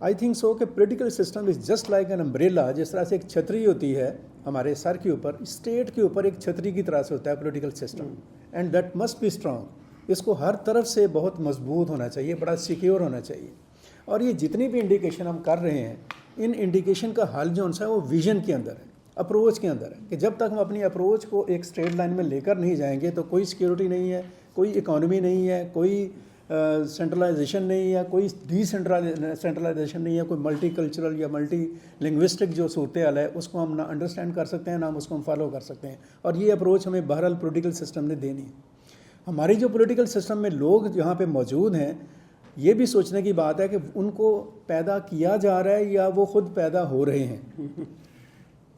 Speaker 13: I think so کہ political system is just like an umbrella. جس طرح سے ایک چھتری ہوتی ہے ہمارے سر کے اوپر, اسٹیٹ کے اوپر ایک چھتری کی طرح سے ہوتا ہے political system, and that must be strong. اس کو ہر طرف سے بہت مضبوط ہونا چاہیے, بڑا سیکیور ہونا چاہیے. اور یہ جتنی بھی انڈیکیشن ہم کر رہے ہیں, ان انڈیکیشن کا حل جو ہے وہ ویژن کے اندر ہے, اپروچ کے اندر ہے, کہ جب تک ہم اپنی اپروچ کو ایک اسٹریٹ لائن میں لے کر نہیں جائیں گے تو کوئی سیکیورٹی نہیں ہے, کوئی اکانومی نہیں ہے, کوئی سینٹرلائزیشن نہیں ہے, کوئی ڈی سینٹرلائزیشن نہیں ہے, کوئی ملٹی کلچرل یا ملٹی لنگوسٹک جو صورتحال ہے اس کو ہم نہ انڈرسٹینڈ کر سکتے ہیں, نہ ہم اس کو ہم فالو کر سکتے ہیں. اور یہ اپروچ ہمیں بہرحال پولیٹیکل سسٹم نے دینی ہے. ہماری جو پولیٹیکل سسٹم میں لوگ جہاں پہ موجود ہیں, یہ بھی سوچنے کی بات ہے کہ ان کو پیدا کیا جا رہا ہے یا وہ خود پیدا ہو رہے ہیں.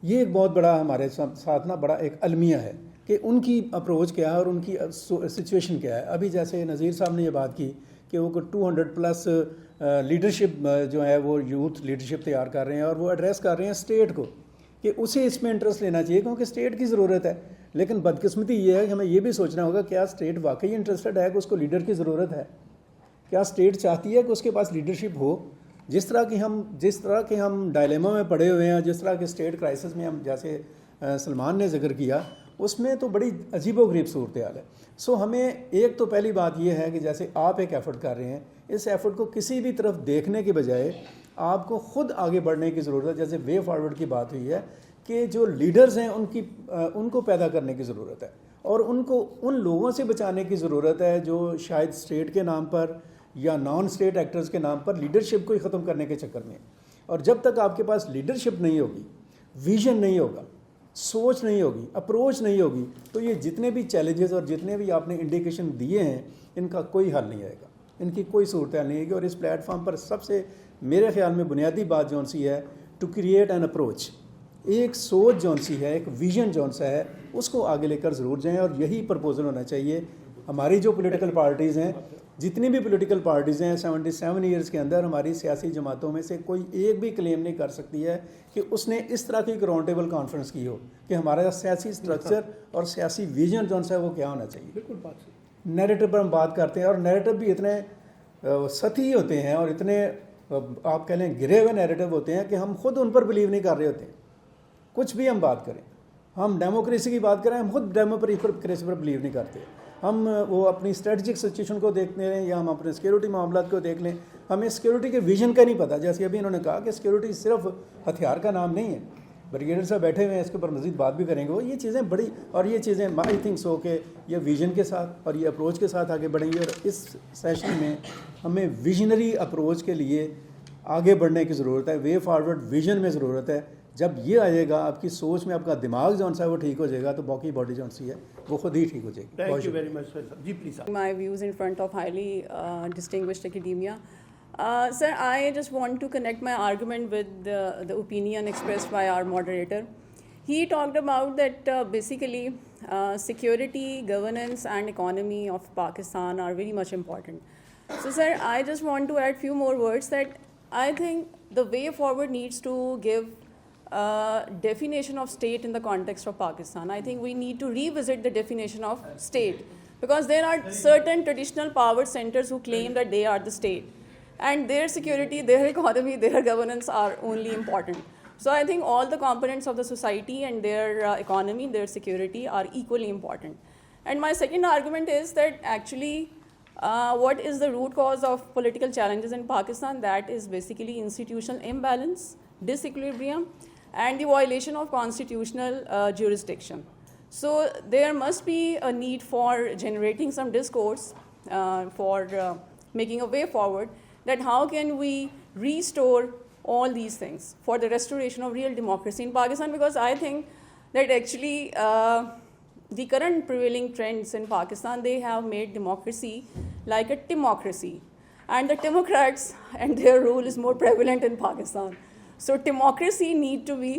Speaker 13: یہ ایک بہت بڑا ہمارے ساتھ نا بڑا ایک المیہ ہے کہ ان کی اپروچ کیا ہے اور ان کی سچویشن کیا ہے. ابھی جیسے نذیر صاحب نے یہ بات کی کہ وہ 200+ لیڈرشپ جو ہے وہ یوتھ لیڈرشپ تیار کر رہے ہیں اور وہ ایڈریس کر رہے ہیں اسٹیٹ کو کہ اسے اس میں انٹرسٹ لینا چاہیے کیونکہ اسٹیٹ کی ضرورت ہے. لیکن بدقسمتی یہ ہے کہ ہمیں یہ بھی سوچنا ہوگا کیا اسٹیٹ واقعی انٹرسٹڈ ہے کہ اس کو لیڈر کی ضرورت ہے, کیا اسٹیٹ چاہتی ہے کہ اس کے پاس لیڈرشپ ہو. جس طرح کہ ہم ڈائلیما میں پڑے ہوئے ہیں, جس طرح کے اسٹیٹ کرائسس میں ہم جیسے سلمان نے ذکر کیا, اس میں تو بڑی عجیب و غریب صورتحال ہے. سو ہمیں ایک تو پہلی بات یہ ہے کہ جیسے آپ ایک ایفرٹ کر رہے ہیں, اس ایفرٹ کو کسی بھی طرف دیکھنے کے بجائے آپ کو خود آگے بڑھنے کی ضرورت ہے. جیسے وے فارورڈ کی بات ہوئی ہے کہ جو لیڈرز ہیں ان کو پیدا کرنے کی ضرورت ہے اور ان کو ان لوگوں سے بچانے کی ضرورت ہے جو شاید اسٹیٹ کے نام پر یا نان اسٹیٹ ایکٹرز کے نام پر لیڈرشپ کو ہی ختم کرنے کے چکر میں. اور جب تک آپ کے پاس لیڈرشپ نہیں ہوگی, ویژن نہیں ہوگا, سوچ نہیں ہوگی, اپروچ نہیں ہوگی, تو یہ جتنے بھی چیلنجز اور جتنے بھی آپ نے انڈیکیشن دیے ہیں ان کا کوئی حل نہیں آئے گا, ان کی کوئی صورتحال نہیں آئے گی. اور اس پلیٹ فارم پر سب سے میرے خیال میں بنیادی بات جون سی ہے ٹو کریٹ این اپروچ, ایک سوچ جون سی ہے, ایک ویژن جون سا ہے, اس کو آگے لے کر ضرور جائیں. اور یہی پرپوزل ہونا چاہیے. ہماری جو پولیٹیکل پارٹیز ہیں, جتنی بھی پولیٹیکل پارٹیز ہیں 77 ایئرز کے اندر, ہماری سیاسی جماعتوں میں سے کوئی ایک بھی کلیم نہیں کر سکتی ہے کہ اس نے اس طرح کی راؤنڈ ٹیبل کانفرنس کی ہو کہ ہمارا سیاسی اسٹرکچر اور سیاسی ویژن جو ہے وہ کیا ہونا چاہیے. بالکل بات ہے. نیریٹو پر ہم بات کرتے ہیں اور نیریٹو بھی اتنے سطحی ہوتے ہیں اور اتنے آپ کہہ لیں گرے ہوئے نیریٹو ہوتے ہیں کہ ہم خود ان پر بلیو نہیں کر رہے ہوتے ہیں. کچھ بھی ہم بات کریں, ہم ڈیموکریسی کی بات کریں, ہم خود ڈیموکریسی پر بلیو نہیں کرتے. ہم وہ اپنی اسٹریٹجک سچویشن کو دیکھتے ہیں یا ہم اپنے سیکیورٹی معاملات کو دیکھ لیں, ہمیں سیکیورٹی کے ویژن کا نہیں پتہ. جیسے ابھی انہوں نے کہا کہ سیکیورٹی صرف ہتھیار کا نام نہیں ہے. بریگیڈر صاحب بیٹھے ہوئے ہیں, اس کے اوپر مزید بات بھی کریں گے. وہ یہ چیزیں بڑی, اور یہ چیزیں آئی تھنک سو کہ یہ ویژن کے ساتھ اور یہ اپروچ کے ساتھ آگے بڑھیں گے. اور اس سیشن میں ہمیں ویژنری اپروچ کے لیے آگے بڑھنے کی ضرورت ہے, وے فارورڈ ویژن میں ضرورت ہے. جب یہ آئے گا آپ کی سوچ میں, آپ کا دماغ جو ہے وہ ٹھیک ہو جائے گا, تو باقی باڈی جو سی ہے وہ خود ہی ٹھیک ہو جائے گی.
Speaker 8: Thank you very much sir. جی please.
Speaker 14: My views in front of highly distinguished academia. Sir, I just want to connect my argument with the opinion expressed by our moderator. He talked about that basically security, governance and economy of Pakistan are very much important. So sir, I just want to add few more words that I think the way forward needs to give definition of state in the context of Pakistan. I think we need to revisit the definition of state because there are certain traditional power centers who claim that they are the state and their security, their economy, their governance are only important. So I think all the components of the society and their economy, their security are equally important. And my second argument is that actually what is the root cause of political challenges in Pakistan? That is basically institutional imbalance, disequilibrium, and the violation of constitutional jurisdiction. So there must be a need for generating some discourse for making a way forward that how can we restore all these things for the restoration of real democracy in Pakistan, because I think that actually the current prevailing trends in Pakistan, they have made democracy like a timocracy, and the Democrats and their rule is more prevalent in Pakistan. So democracy need to be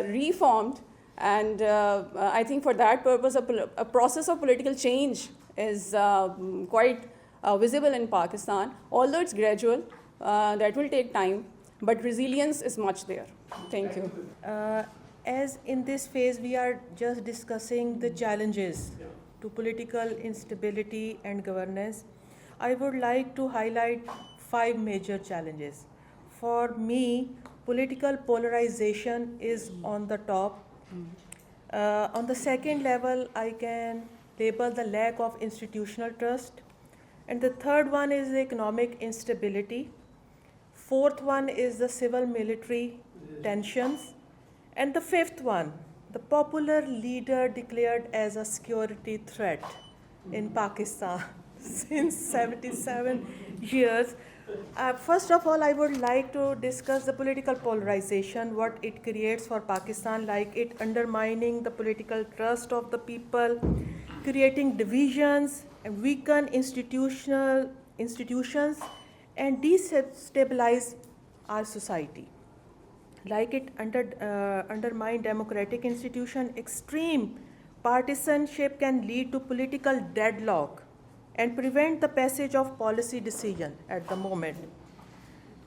Speaker 14: reformed And I think for that purpose, a process of political change is quite visible in Pakistan. Although it's gradual, that will take time, but resilience is much there. Thank you.
Speaker 6: As in this phase we are just discussing the challenges to political instability and governance, I would like to highlight 5 major challenges. For me, political polarization is on the top. On the second level, I can label the lack of institutional trust. And the third one is the economic instability. Fourth one is the civil-military tensions. And the fifth one, the popular leader declared as a security threat in Pakistan since 77 years. First of all, I would like to discuss the political polarization, what it creates for Pakistan, like it undermining the political trust of the people, creating divisions and weaken institutions and destabilize our society. Like it undermine democratic institution, extreme partisanship can lead to political deadlock and prevent the passage of policy decision at the moment.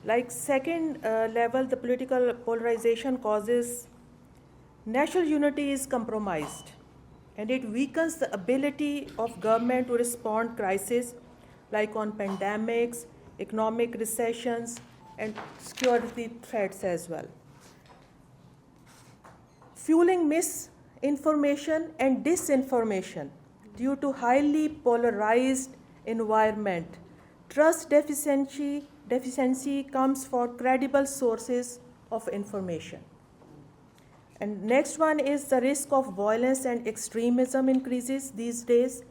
Speaker 6: Like second level, the political polarization causes national unity is compromised and it weakens the ability of government to respond crises like on pandemics, economic recessions and security threats as well. Fueling misinformation and disinformation due to highly polarized environment. Trust deficiency comes for credible sources of information. And next one is the risk of violence and extremism increases these days,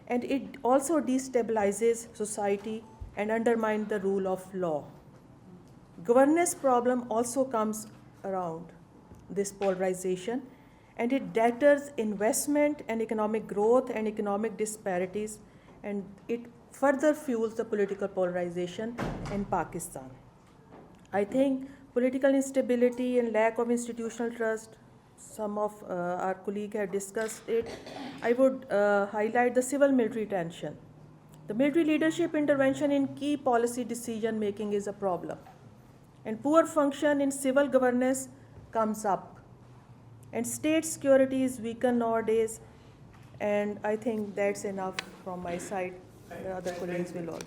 Speaker 6: and it also destabilizes society and undermines the rule of law. Governance problem also comes around this polarization, and it deters investment and economic growth and economic disparities, and it further fuels the political polarization in Pakistan. I think political instability and lack of institutional trust, some of our colleagues have discussed it. I would highlight the civil-military tension. The military leadership intervention in key policy decision making is a problem, and poor function in civil governance comes up. And state security is weakened nowadays, and I think that's enough from my side. The other colleagues will also.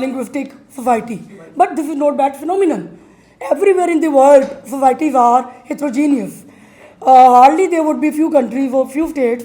Speaker 5: linguistic society. But this is not bad phenomenon. Everywhere in the world, societies are heterogeneous. Hardly there would be few countries or few states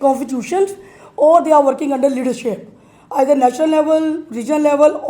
Speaker 5: constitutions or they are working under leadership, either national level, regional level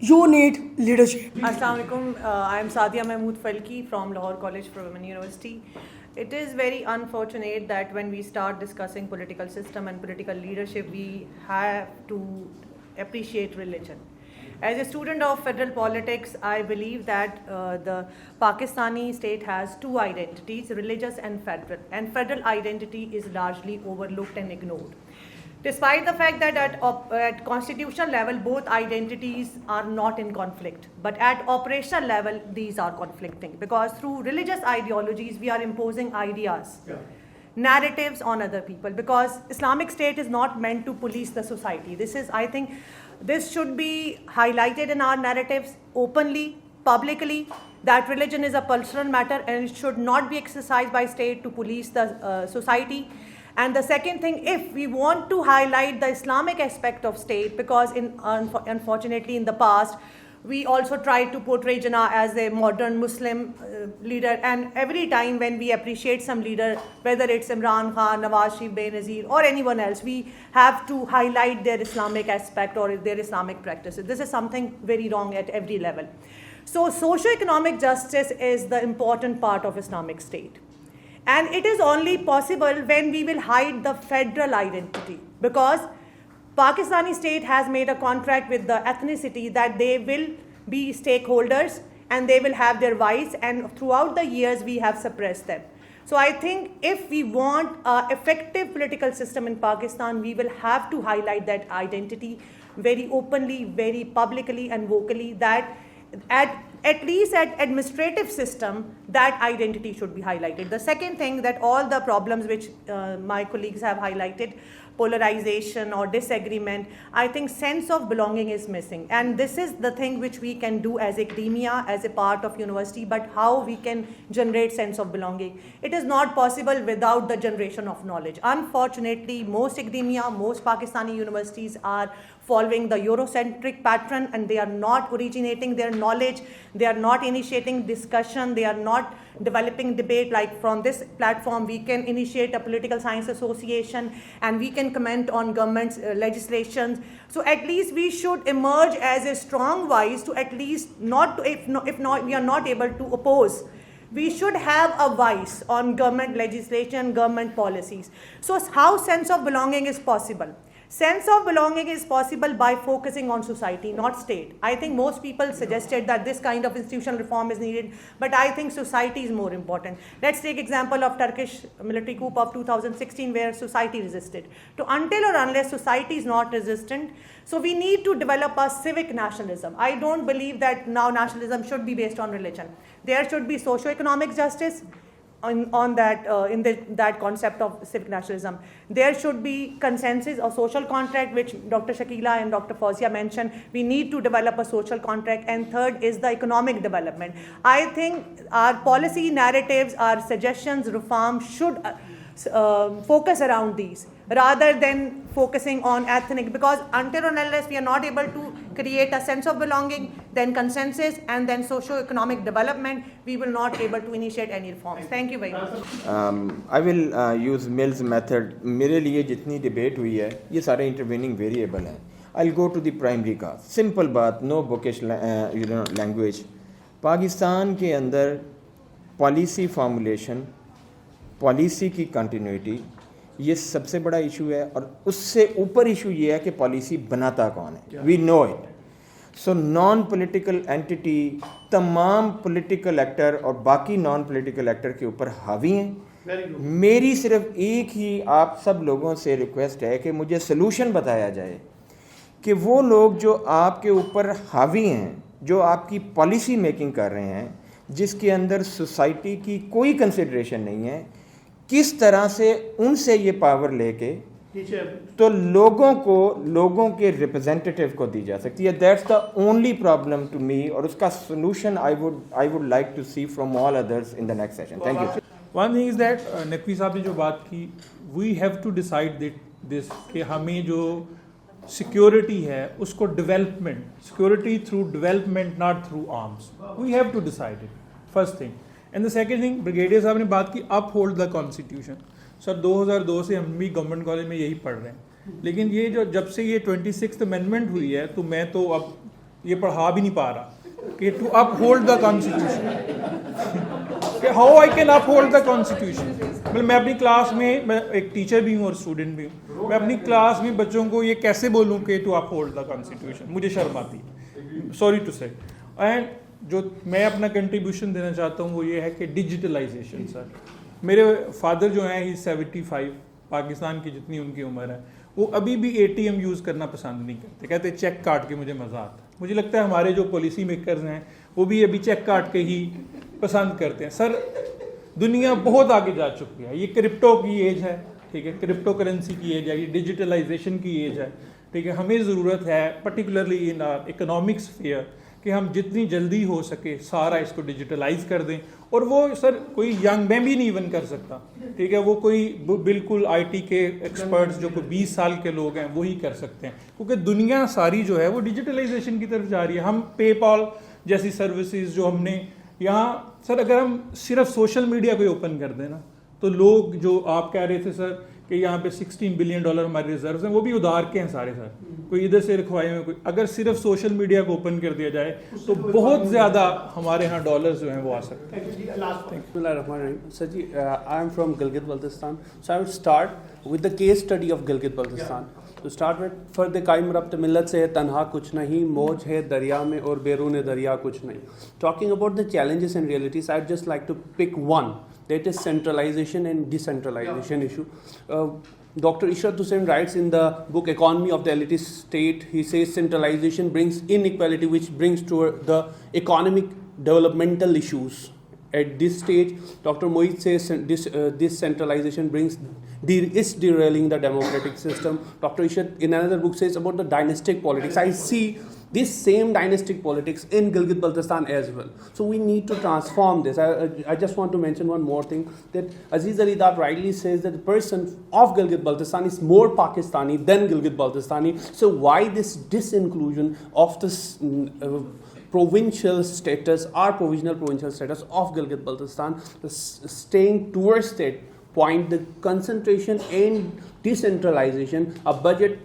Speaker 5: You need leadership.
Speaker 15: Assalamu alaikum. I am Sadia Mahmood Falki from Lahore College for Women University. It is very unfortunate that when we start discussing political system and political leadership, we have to appreciate religion. As a student of federal politics, I believe that the Pakistani state has two identities, religious and federal identity is largely overlooked and ignored. Despite the fact that at constitutional level, both identities are not in conflict, but at operational level, these are conflicting, because through religious ideologies, we are imposing ideas, narratives on other people, because Islamic State is not meant to police the society. I think this should be highlighted in our narratives openly, publicly, that religion is a personal matter and it should not be exercised by state to police the society. And the second thing, if we want to highlight the Islamic aspect of state, because unfortunately in the past, we also tried to portray Jinnah as a modern Muslim leader, and every time when we appreciate some leader, whether it's Imran Khan, Nawaz Sharif, Benazir or anyone else, we have to highlight their Islamic aspect or their Islamic practices. This is something very wrong at every level. So socio-economic justice is the important part of Islamic State. And it is only possible when we will hide the federal identity, because Pakistani state has made a contract with the ethnicity that they will be stakeholders and they will have their voice, and throughout the years we have suppressed them. So I think if we want an effective political system in Pakistan, we will have to highlight that identity very openly, very publicly and vocally, that at least at administrative system, that identity should be highlighted. The second thing, that all the problems which my colleagues have highlighted, polarization or disagreement, I think sense of belonging is missing. And this is the thing which we can do as academia, as a part of university, but how we can generate sense of belonging. It is not possible without the generation of knowledge. Unfortunately, most academia, most Pakistani universities are following the Eurocentric pattern, and they are not originating their knowledge, they are not initiating discussion, they are not developing debate. Like from this platform, we can initiate a political science association and we can comment on government's legislations. So at least we should emerge as a strong voice to at least if not we are not able to oppose, we should have a voice on government legislation, government policies. So how sense of belonging is possible? Sense of belonging is possible by focusing on society, not state. I think most people suggested that this kind of institutional reform is needed, but I think society is more important. Let's take example of Turkish military coup of 2016, where society resisted. Until or unless society is not resistant, so we need to develop a civic nationalism. I don't believe that now nationalism should be based on religion. There should be socio-economic justice on that in that concept of civic nationalism. There should be consensus or social contract, which Dr. Shakila and Dr. Fawzia mentioned. We need to develop a social contract. And third is the economic development. I think our policy narratives, our suggestions, reforms should focus around these rather than focusing on ethnic, because until or unless we are not able to create a sense of belonging, then consensus and then socio-economic development, we will not able to initiate any reforms. Thank you very much.
Speaker 2: I will use Mill's method. میرے لیے جتنی debate ہوئی ہے یہ سارے intervening variable ہیں. I'll go to the primary cause. Simple بات, no bookish language. Pakistan کے اندر پالیسی فارمولیشن, پالیسی کی کنٹینیوٹی, یہ سب سے بڑا ایشو ہے, اور اس سے اوپر ایشو یہ ہے کہ پالیسی بناتا کون ہے. We know it. So non political entity تمام پولیٹیکل ایکٹر اور باقی نان پولیٹیکل ایکٹر کے اوپر حاوی ہیں. میری صرف ایک ہی آپ سب لوگوں سے ریکویسٹ ہے کہ مجھے سلوشن بتایا جائے کہ وہ لوگ جو آپ کے اوپر حاوی ہیں, جو آپ کی پالیسی میکنگ کر رہے ہیں, جس کے اندر سوسائٹی کی کوئی کنسیڈریشن نہیں ہے, کس طرح سے ان سے یہ پاور لے کے تو لوگوں کے ریپرزینٹیٹیو کو دی جا سکتی ہے. That's the only problem to me, اور اس کا solution I would like to see from all others in the next session. Thank you.
Speaker 9: One thing is that Naqvi صاحب نے جو بات کی, we have to decide this کہ ہمیں جو سیکورٹی ہے اس کو development, security through development not through arms, we have to decide it, first thing. And the second thing, brigadier صاحب نے بات کی اپ ہولڈ دا کانسٹیٹیوشن. سر 2002 سے ہم بھی گورنمنٹ کالج میں یہی پڑھ رہے ہیں, لیکن یہ جو جب سے یہ 26th امینڈمنٹ ہوئی ہے, تو میں تو اب
Speaker 16: یہ پڑھا بھی نہیں پا رہا کہ to uphold the constitution, کہ how I can uphold the constitution. مطلب میں اپنی کلاس میں ایک ٹیچر بھی ہوں اور اسٹوڈنٹ بھی ہوں, میں اپنی کلاس میں بچوں کو یہ کیسے بولوں کہ to uphold the constitution, مجھے شرم آتی ہے, سوری ٹو سے. اینڈ جو میں اپنا کنٹریبیوشن دینا چاہتا ہوں وہ یہ ہے کہ ڈیجیٹلائزیشن. سر میرے فادر جو ہیں ہی 75, پاکستان کی جتنی ان کی عمر ہے, وہ ابھی بھی ATM یوز کرنا پسند نہیں کرتے, کہتے چیک کاٹ کے مجھے مزہ آتا ہے. مجھے لگتا ہے ہمارے جو پالیسی میکرز ہیں وہ بھی ابھی چیک کاٹ کے ہی پسند کرتے ہیں. سر دنیا بہت آگے جا چکی ہے, یہ کرپٹو کی ایج ہے, ٹھیک ہے, کرپٹو کرنسی کی ایج ہے, یہ ڈیجیٹلائزیشن کی ایج ہے, ٹھیک ہے. ہمیں ضرورت ہے پرٹیکولرلی ان اکنامک اسفیئر کہ ہم جتنی جلدی ہو سکے سارا اس کو ڈیجیٹلائز کر دیں. اور وہ سر کوئی ینگ میں بھی نہیں ایون کر سکتا, ٹھیک ہے, وہ کوئی بالکل IT کے ایکسپرٹس جو کوئی 20 سال کے لوگ ہیں وہی کر سکتے ہیں, کیونکہ دنیا ساری جو ہے وہ ڈیجیٹلائزیشن کی طرف جا رہی ہے. ہم پے پال جیسی سروسز جو ہم نے یہاں, سر اگر ہم صرف سوشل میڈیا کو اوپن کر دیں نا تو لوگ جو آپ کہہ رہے تھے سر کہ یہاں پہ $16 بلین ہمارے ریزروز ہیں, وہ بھی ادھار کے ہیں سارے سر, کوئی ادھر سے رکھوائے ہوئے, کوئی اگر صرف سوشل میڈیا کو اوپن کر دیا جائے تو بہت زیادہ ہمارے ہاں ڈالرز جو ہیں وہ آ سکتے ہیں.
Speaker 17: بسم اللہ الرحمن الرحیم. سر جی I am from Gilgit Baltistan, so I would start with the case study of Gilgit Baltistan. تو اسٹارٹ وتھ فرد قائم ربط ملت سے تنہا کچھ نہیں, موج ہے دریا میں اور بیرون دریا کچھ نہیں. Talking about the challenges and realities, I just like to pick one, that is centralization and decentralization issue. Dr. Ishrat Hussain writes in the book Economy of the Elitist State, he says centralization brings inequality, which brings to the economic developmental issues. At this stage, Dr. Mohit says this centralization is derailing the democratic system. Dr. Ishrat in another book says about the dynastic politics. I see this same dynastic politics in Gilgit-Baltistan as well. So we need to transform this. I just want to mention one more thing, that Aziz Ali Dad rightly says that the person of Gilgit-Baltistan is more Pakistani than Gilgit-Baltistani. So why this disinclusion of this provincial status or provisional provincial status of Gilgit-Baltistan, staying towards that point, the concentration and decentralization, a budget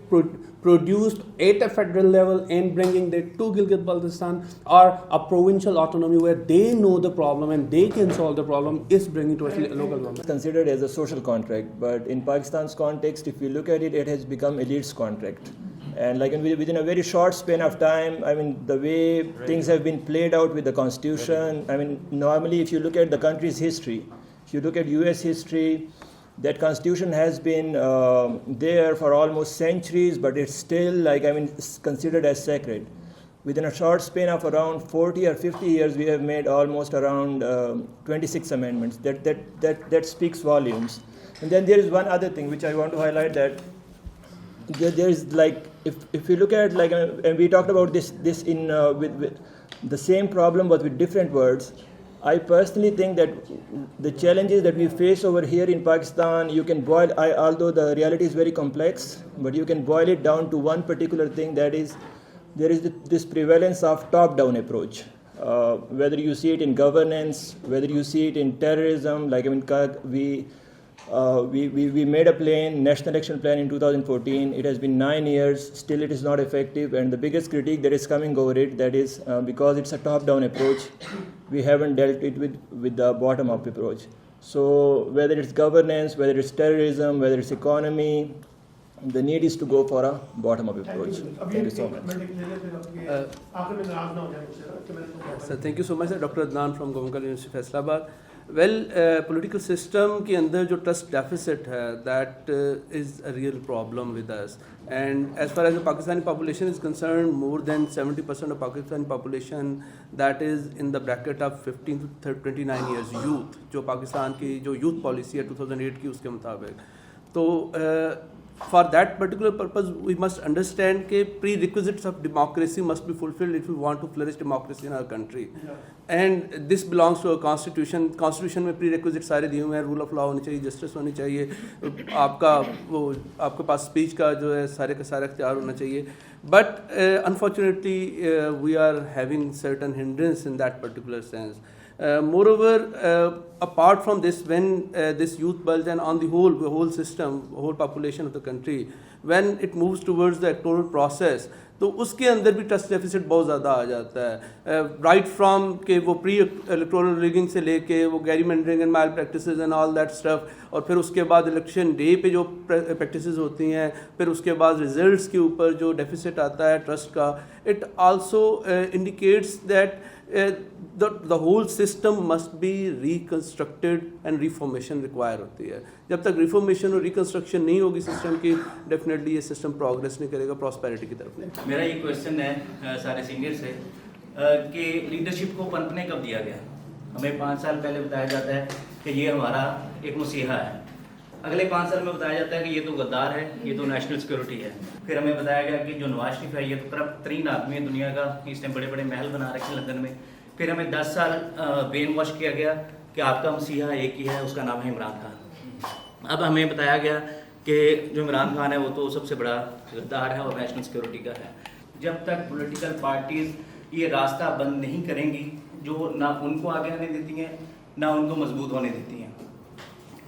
Speaker 17: produced at a federal level and bringing that to Gilgit-Baltistan, or a provincial autonomy where they know the problem and they can solve the problem, is bringing to a local government.
Speaker 18: It's considered as a social contract, but in Pakistan's context, if you look at it, it has become elite's contract. And like within a very short span of time, I mean, the way things have been played out with the constitution, I mean, normally if you look at the country's history, if you look at US history, that constitution has been there for almost centuries, but it's still considered as sacred. Within a short span of around 40 or 50 years, we have made almost around 26 amendments. That speaks volumes. And then there is one other thing which I want to highlight, that there is if you look at and we talked about this in with the same problem but with different words. I personally think that the challenges that we face over here in Pakistan, you can boil, although the reality is very complex, but you can boil it down to one particular thing, that is, there is this prevalence of top-down approach. Whether you see it in governance, whether you see it in terrorism, we made a plan, National Action Plan in 2014. It has been 9 years, still it is not effective, and the biggest critique that is coming over it, that is because it's a top-down approach, we haven't dealt it with the bottom-up approach. So whether it's governance, whether it's terrorism, whether it's economy, the need is to go for a bottom-up approach. Thank you so much.
Speaker 17: Sir, thank you so much, sir. Dr. Adnan from Government College University, Faisalabad. Well, political system کے اندر جو trust deficit ہے, that is a real problem with us. And as far as the Pakistani population is concerned, more than 70% of Pakistani population that is in the bracket of 15 to 29 years youth, جو پاکستان کی جو youth policy ہے 2008 کی اس کے مطابق. تو for that particular purpose, we must understand that prerequisites of democracy must be fulfilled if we want to flourish democracy in our country. Yeah. And this belongs to a constitution. Constitution میں prerequisites سارے دیے ہوئے ہیں, rule of law ہونی چاہیے, justice ہونی چاہیے, آپ کے پاس speech کا جو ہے سارے کا سارا اختیار ہونا چاہیے. But unfortunately we are having certain hindrance in that particular sense. Moreover, apart from this, when this youth bulge and on the whole system, whole population of the country, when it moves towards the electoral process, تو اس کے اندر بھی trust deficits بہت زیادہ آ جاتا ہے. Right from کہ وہ پری electoral rigging سے لے کے وہ gerrymandering and malpractices and all that stuff, اور پھر اس کے بعد الیکشن ڈے پہ جو پریکٹسز ہوتی ہیں, پھر اس کے بعد ریزلٹس کے اوپر جو ڈیفیسٹ آتا ہے ٹرسٹ کا, it also indicates that the whole system must be reconstructed and reformation require ہوتی ہے. جب تک ریفارمیشن اور ریکنسٹرکشن نہیں ہوگی سسٹم کی, ڈیفینیٹلی یہ سسٹم پروگریس نہیں کرے گا پراسپیرٹی کی طرف.
Speaker 19: میرا یہ کویشچن ہے سارے سینئر سے کہ لیڈرشپ کو پنپنے کب دیا گیا؟ ہمیں 5 سال پہلے بتایا جاتا ہے کہ یہ ہمارا ایک مسیحا ہے, اگلے 5 سال میں بتایا جاتا ہے کہ یہ تو غدار ہے, یہ تو نیشنل سیکورٹی ہے. پھر ہمیں بتایا گیا کہ جو نواز شریف ہے یہ تو کرپٹ ترین آدمی ہے دنیا کا, اس نے بڑے بڑے محل بنا رکھے لندن میں. پھر ہمیں 10 سال برین واش کیا گیا کہ آپ کا مسیحا ایک ہی ہے, اس کا نام ہے عمران خان. اب ہمیں بتایا گیا کہ جو عمران خان ہے وہ تو سب سے بڑا غدار ہے اور نیشنل سیکورٹی کا ہے. جب تک پولیٹیکل پارٹیز یہ راستہ بند نہیں کریں گی, جو نہ ان کو آگے آنے دیتی ہیں نہ ان کو مضبوط ہونے دیتی ہیں,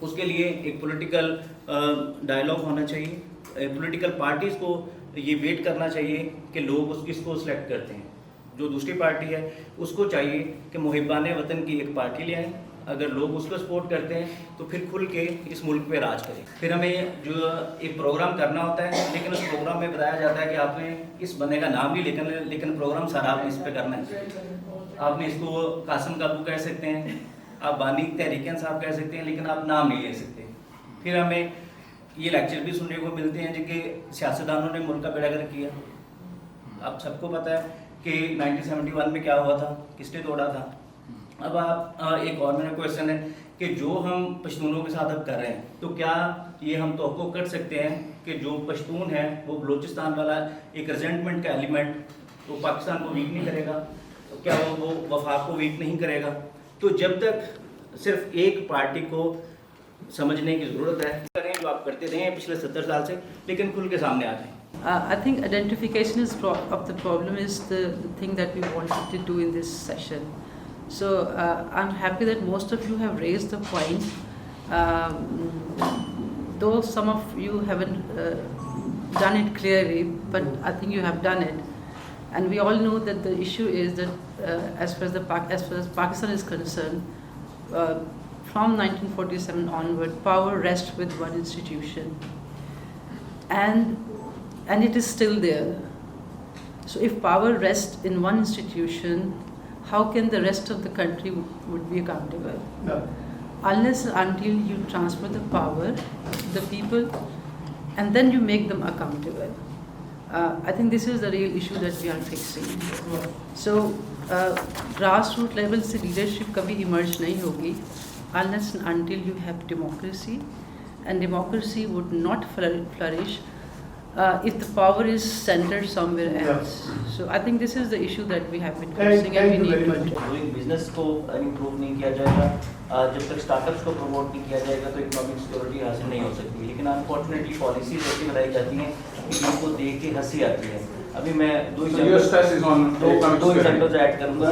Speaker 19: اس کے لیے ایک پولیٹیکل ڈائلاگ ہونا چاہیے. پولیٹیکل پارٹیز کو یہ ویٹ کرنا چاہیے کہ لوگ کس کو سلیکٹ کرتے ہیں. جو دوسری پارٹی ہے اس کو چاہیے کہ محبان وطن کی ایک پارٹی لے آئیں. اگر لوگ اس کو سپورٹ کرتے ہیں تو پھر کھل کے اس ملک پہ راج کریں. پھر ہمیں جو ایک پروگرام کرنا ہوتا ہے, لیکن اس پروگرام میں بتایا جاتا ہے کہ آپ نے اس بندے کا نام بھی لیکن پروگرام سارا آپ نے اس پہ کرنا ہے. آپ نے اس کو قاسم کابو کہہ سکتے ہیں, آپ بانی تحریک انصاف کہہ سکتے ہیں, لیکن آپ نام نہیں لے سکتے. پھر ہمیں یہ لیکچر بھی سننے کو ملتے ہیں جن کے سیاستدانوں نے ملک کا بیڑا گرک کیا. آپ سب کو پتہ ہے کہ 1971 میں کیا ہوا تھا, کس نے توڑا تھا. اب آپ ایک اور میرا کویشچن ہے کہ جو ہم پشتونوں کے ساتھ اب کر رہے ہیں, تو کیا یہ ہم توقع کر سکتے ہیں کہ جو پشتون ہے وہ بلوچستان والا ایک ریزنٹمنٹ کا ایلیمنٹ وہ پاکستان کو ویک نہیں کرے گا؟ کیا وہ وفاق کو ویک نہیں کرے گا؟ تو جب تک صرف ایک پارٹی کو سمجھنے کی ضرورت ہے, کریں جو آپ کرتے رہے ہیں پچھلے 70 سال سے, لیکن کھل کے سامنے آ جائیں.
Speaker 20: I think identification of the problem is the thing that we wanted to do in this session. So I'm happy that most of you have raised the point, though some of you haven't done it clearly, but I think you have done it. And we all know that the issue is that as far as Pakistan is concerned, from 1947 onward, power rests with one institution. And it is still there. So if power rests in one institution, how can the rest of the country would be accountable? No. Unless and until you transfer the power to the people and then you make them accountable. I think this is the real issue that we are facing. So grassroots level se leadership kabhi emerge nahi hogi unless and until you have democracy, and democracy would not flourish if the power is centered somewhere else. So I think this is the issue that we have been facing and we need to address.
Speaker 19: Doing business کو improve نہیں کیا جائے گا, جب تک start ups کو promote نہیں کیا جائے گا تو اکنامک سیکورٹی حاصل نہیں ہو سکتی. لیکن انفارچونیٹلی پالیسیز ایسی بنائی جاتی ہیں کہ ان کو دیکھ کے ہنسی آتی ہے. ابھی میں دو ایگزامپلز ایڈ کروں گا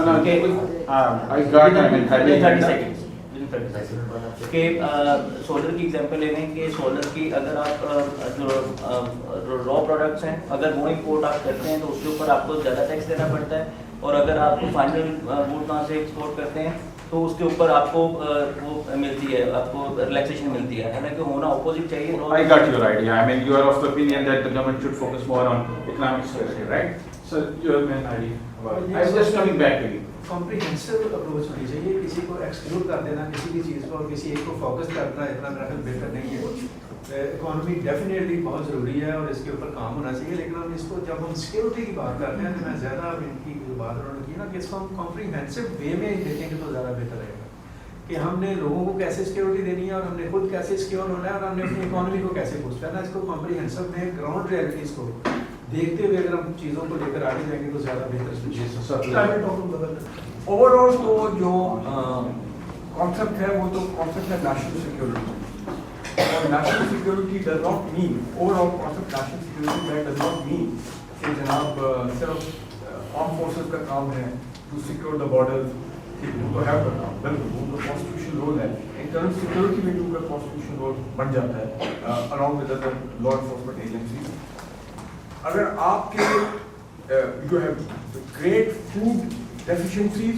Speaker 19: کہ سولر کی ایگزامپل لے لیں کہ سولر کی اگر آپ جو را پروڈکٹس ہیں اگر وہ امپورٹ آپ کرتے ہیں تو اس کے اوپر آپ کو زیادہ ٹیکس دینا پڑتا ہے, اور اگر آپ کو فائنل ووڈ کہاں سے ایکسپورٹ کرتے ہیں تو اس کے اوپر آپ کو وہ ملتی ہے, آپ کو ریلیکسیشن ملتی ہے. حالانکہ ہونا اپوزٹ چاہیے.
Speaker 21: I got your idea. I mean, you are of the opinion that the government should focus more on economic security, right? So you have an idea about it. I'm just coming back to you.
Speaker 22: Comprehensive approach ہونی چاہیے, کسی کو exclude کر دینا کسی بھی چیز کو اور کسی ایک کو فوکس کرنا اتنا میرا خیال بہتر نہیں ہے. اکانومی ڈیفینیٹلی بہت ضروری ہے اور اس کے اوپر کام ہونا چاہیے, لیکن ہم اس کو جب ہم سیکورٹی کی بات کرتے ہیں تو میں زیادہ ان کی جو بات انہوں نے کی نا کہ اس کو ہم کمپریہنسو وے میں دیکھیں گے تو زیادہ بہتر رہے گا کہ ہم نے لوگوں کو کیسے سیکورٹی دینی ہے اور ہم نے خود کیسے سیکور ہونا ہے اور ہم نے اپنی اکانومی کو کیسے بوسٹ کرنا ہے. اس کو کمپریہنسو میں گراؤنڈ ریئلٹیز کو دیکھتے ہوئے اگر ہم چیزوں کو لے کر آگے جائیں گے تو زیادہ بہتر.
Speaker 23: اوور آل تو جو کانسیپٹ ہے وہ تو کانسیپٹ ہے نیشنل سیکورٹی, اور national security does not mean over all concept national security that does not mean کہ جناب صرف آرم فورسز کا کام ہے ٹو سیکور دا بارڈر, کہ ان کو ہیو کرنا, بالکل وہ تو کانسٹیٹیوشن رول ہے. انٹرنل سیکورٹی میں جو کا کانسٹیٹیوشن رول بن جاتا ہے along with other law enforcement agencies. اگر آپ کے you have great food deficiencies,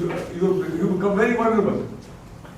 Speaker 23: you become very vulnerable.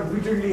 Speaker 23: repeatedly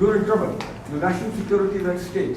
Speaker 23: you're in trouble. The national security is at stake.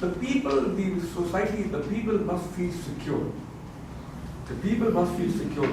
Speaker 23: The people, the society, the people must feel secure. The people must feel secure.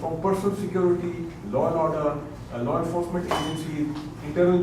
Speaker 23: from personal security, law and order, law enforcement agencies, internal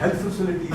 Speaker 23: health facilities,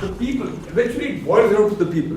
Speaker 23: The people, eventually it boils down to the people.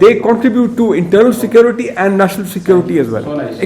Speaker 23: they contribute to internal security and national security as well.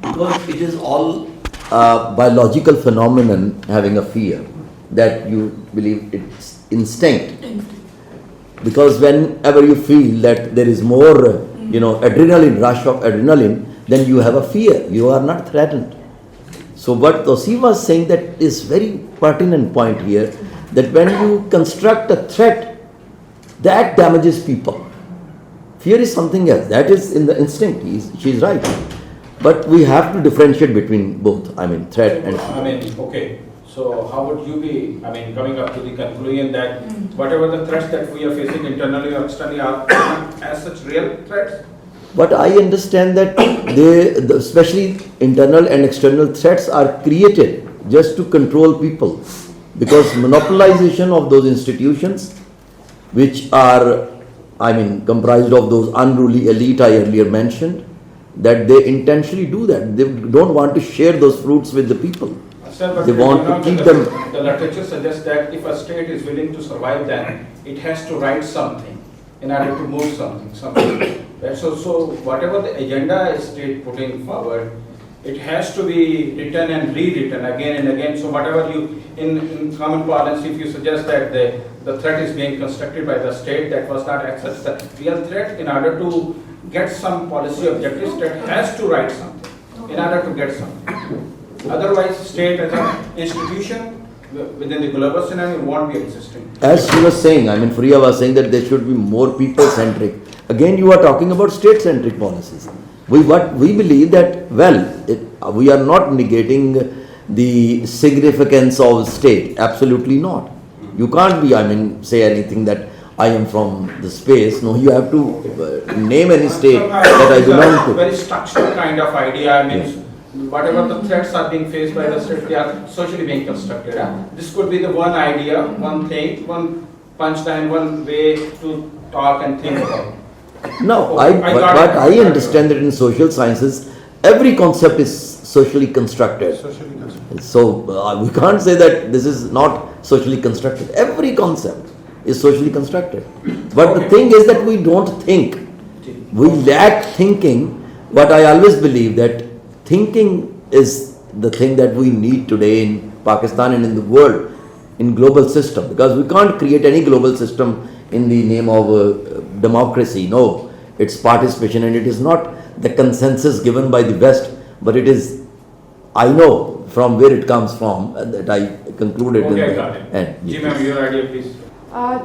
Speaker 1: Because it is all biological phenomenon having a fear that you believe it's instinct. Because whenever you feel that there is more, adrenaline, rush of adrenaline, then you have a fear. You are not threatened. So what Tosi was saying that is very pertinent point here, that when you construct a threat, that damages people. Fear is something else. That is in the instinct. She's right. But we have to differentiate between both. I mean, threat and.
Speaker 10: Okay. So how would you be, coming up to the conclusion that whatever the threats that we are facing internally or externally are as such real threats?
Speaker 1: But I understand that especially internal and external threats are created just to control people, because monopolization of those institutions, which are, comprised of those unruly elite I earlier mentioned, that they intentionally do that. They don't want to share those fruits with the people.
Speaker 10: Sir, but
Speaker 1: they want to keep them.
Speaker 10: The literature suggests that if a state is willing to survive, then it has to write something in order to move something. That's also whatever the agenda is state putting forward, it has to be written and rewritten again and again. So whatever you, in common parlance, if you suggest that the threat is being constructed by the state, that was not such the real threat. In order to get some policy objectives, state has to write something in order to get something. Otherwise, state as an institution within the global scenario won't be existing.
Speaker 1: As she was saying, Priya was saying that there should be more people-centric. Again, you are talking about state-centric policies. We believe that, we are not negating the significance of state. Absolutely not. You can't be, say anything that I am from the space. No, you have to name any state that I belong to.
Speaker 10: Very structured kind of idea. Whatever the threats are being faced by the state, they are socially being constructed. This could be the one idea, one thing, one punchline, one way to talk and think about.
Speaker 1: No, I understand that in social sciences, every concept is socially constructed. So we can't say that this is not socially constructed. Every concept is socially constructed. But the thing is that we don't think. We lack thinking. But I always believe that thinking is the thing that we need today in Pakistan and in the world, in global system. Because we can't create any global system in the name of democracy. No, it's participation, and it is not the consensus given by the West, but it is, I know from where it comes from, that I concluded in the end.
Speaker 10: Ji ma'am, your idea please.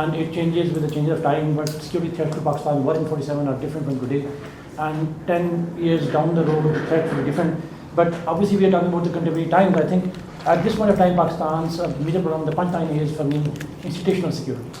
Speaker 12: and it changes with the change of time, but security threats to Pakistan were in 47 are different from today, and 10 years down the road the threats will be different. But obviously we are talking about the contemporary times. I think at this point of time Pakistan's major problem, the punchline is for me institutional security.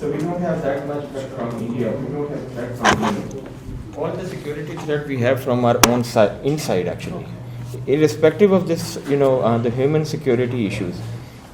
Speaker 2: So we don't have that much threat from media. We don't have threat from media. All the security threat we have from our own side, inside actually. Irrespective of this, the human security issues,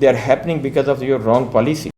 Speaker 2: they are happening because of your wrong policy.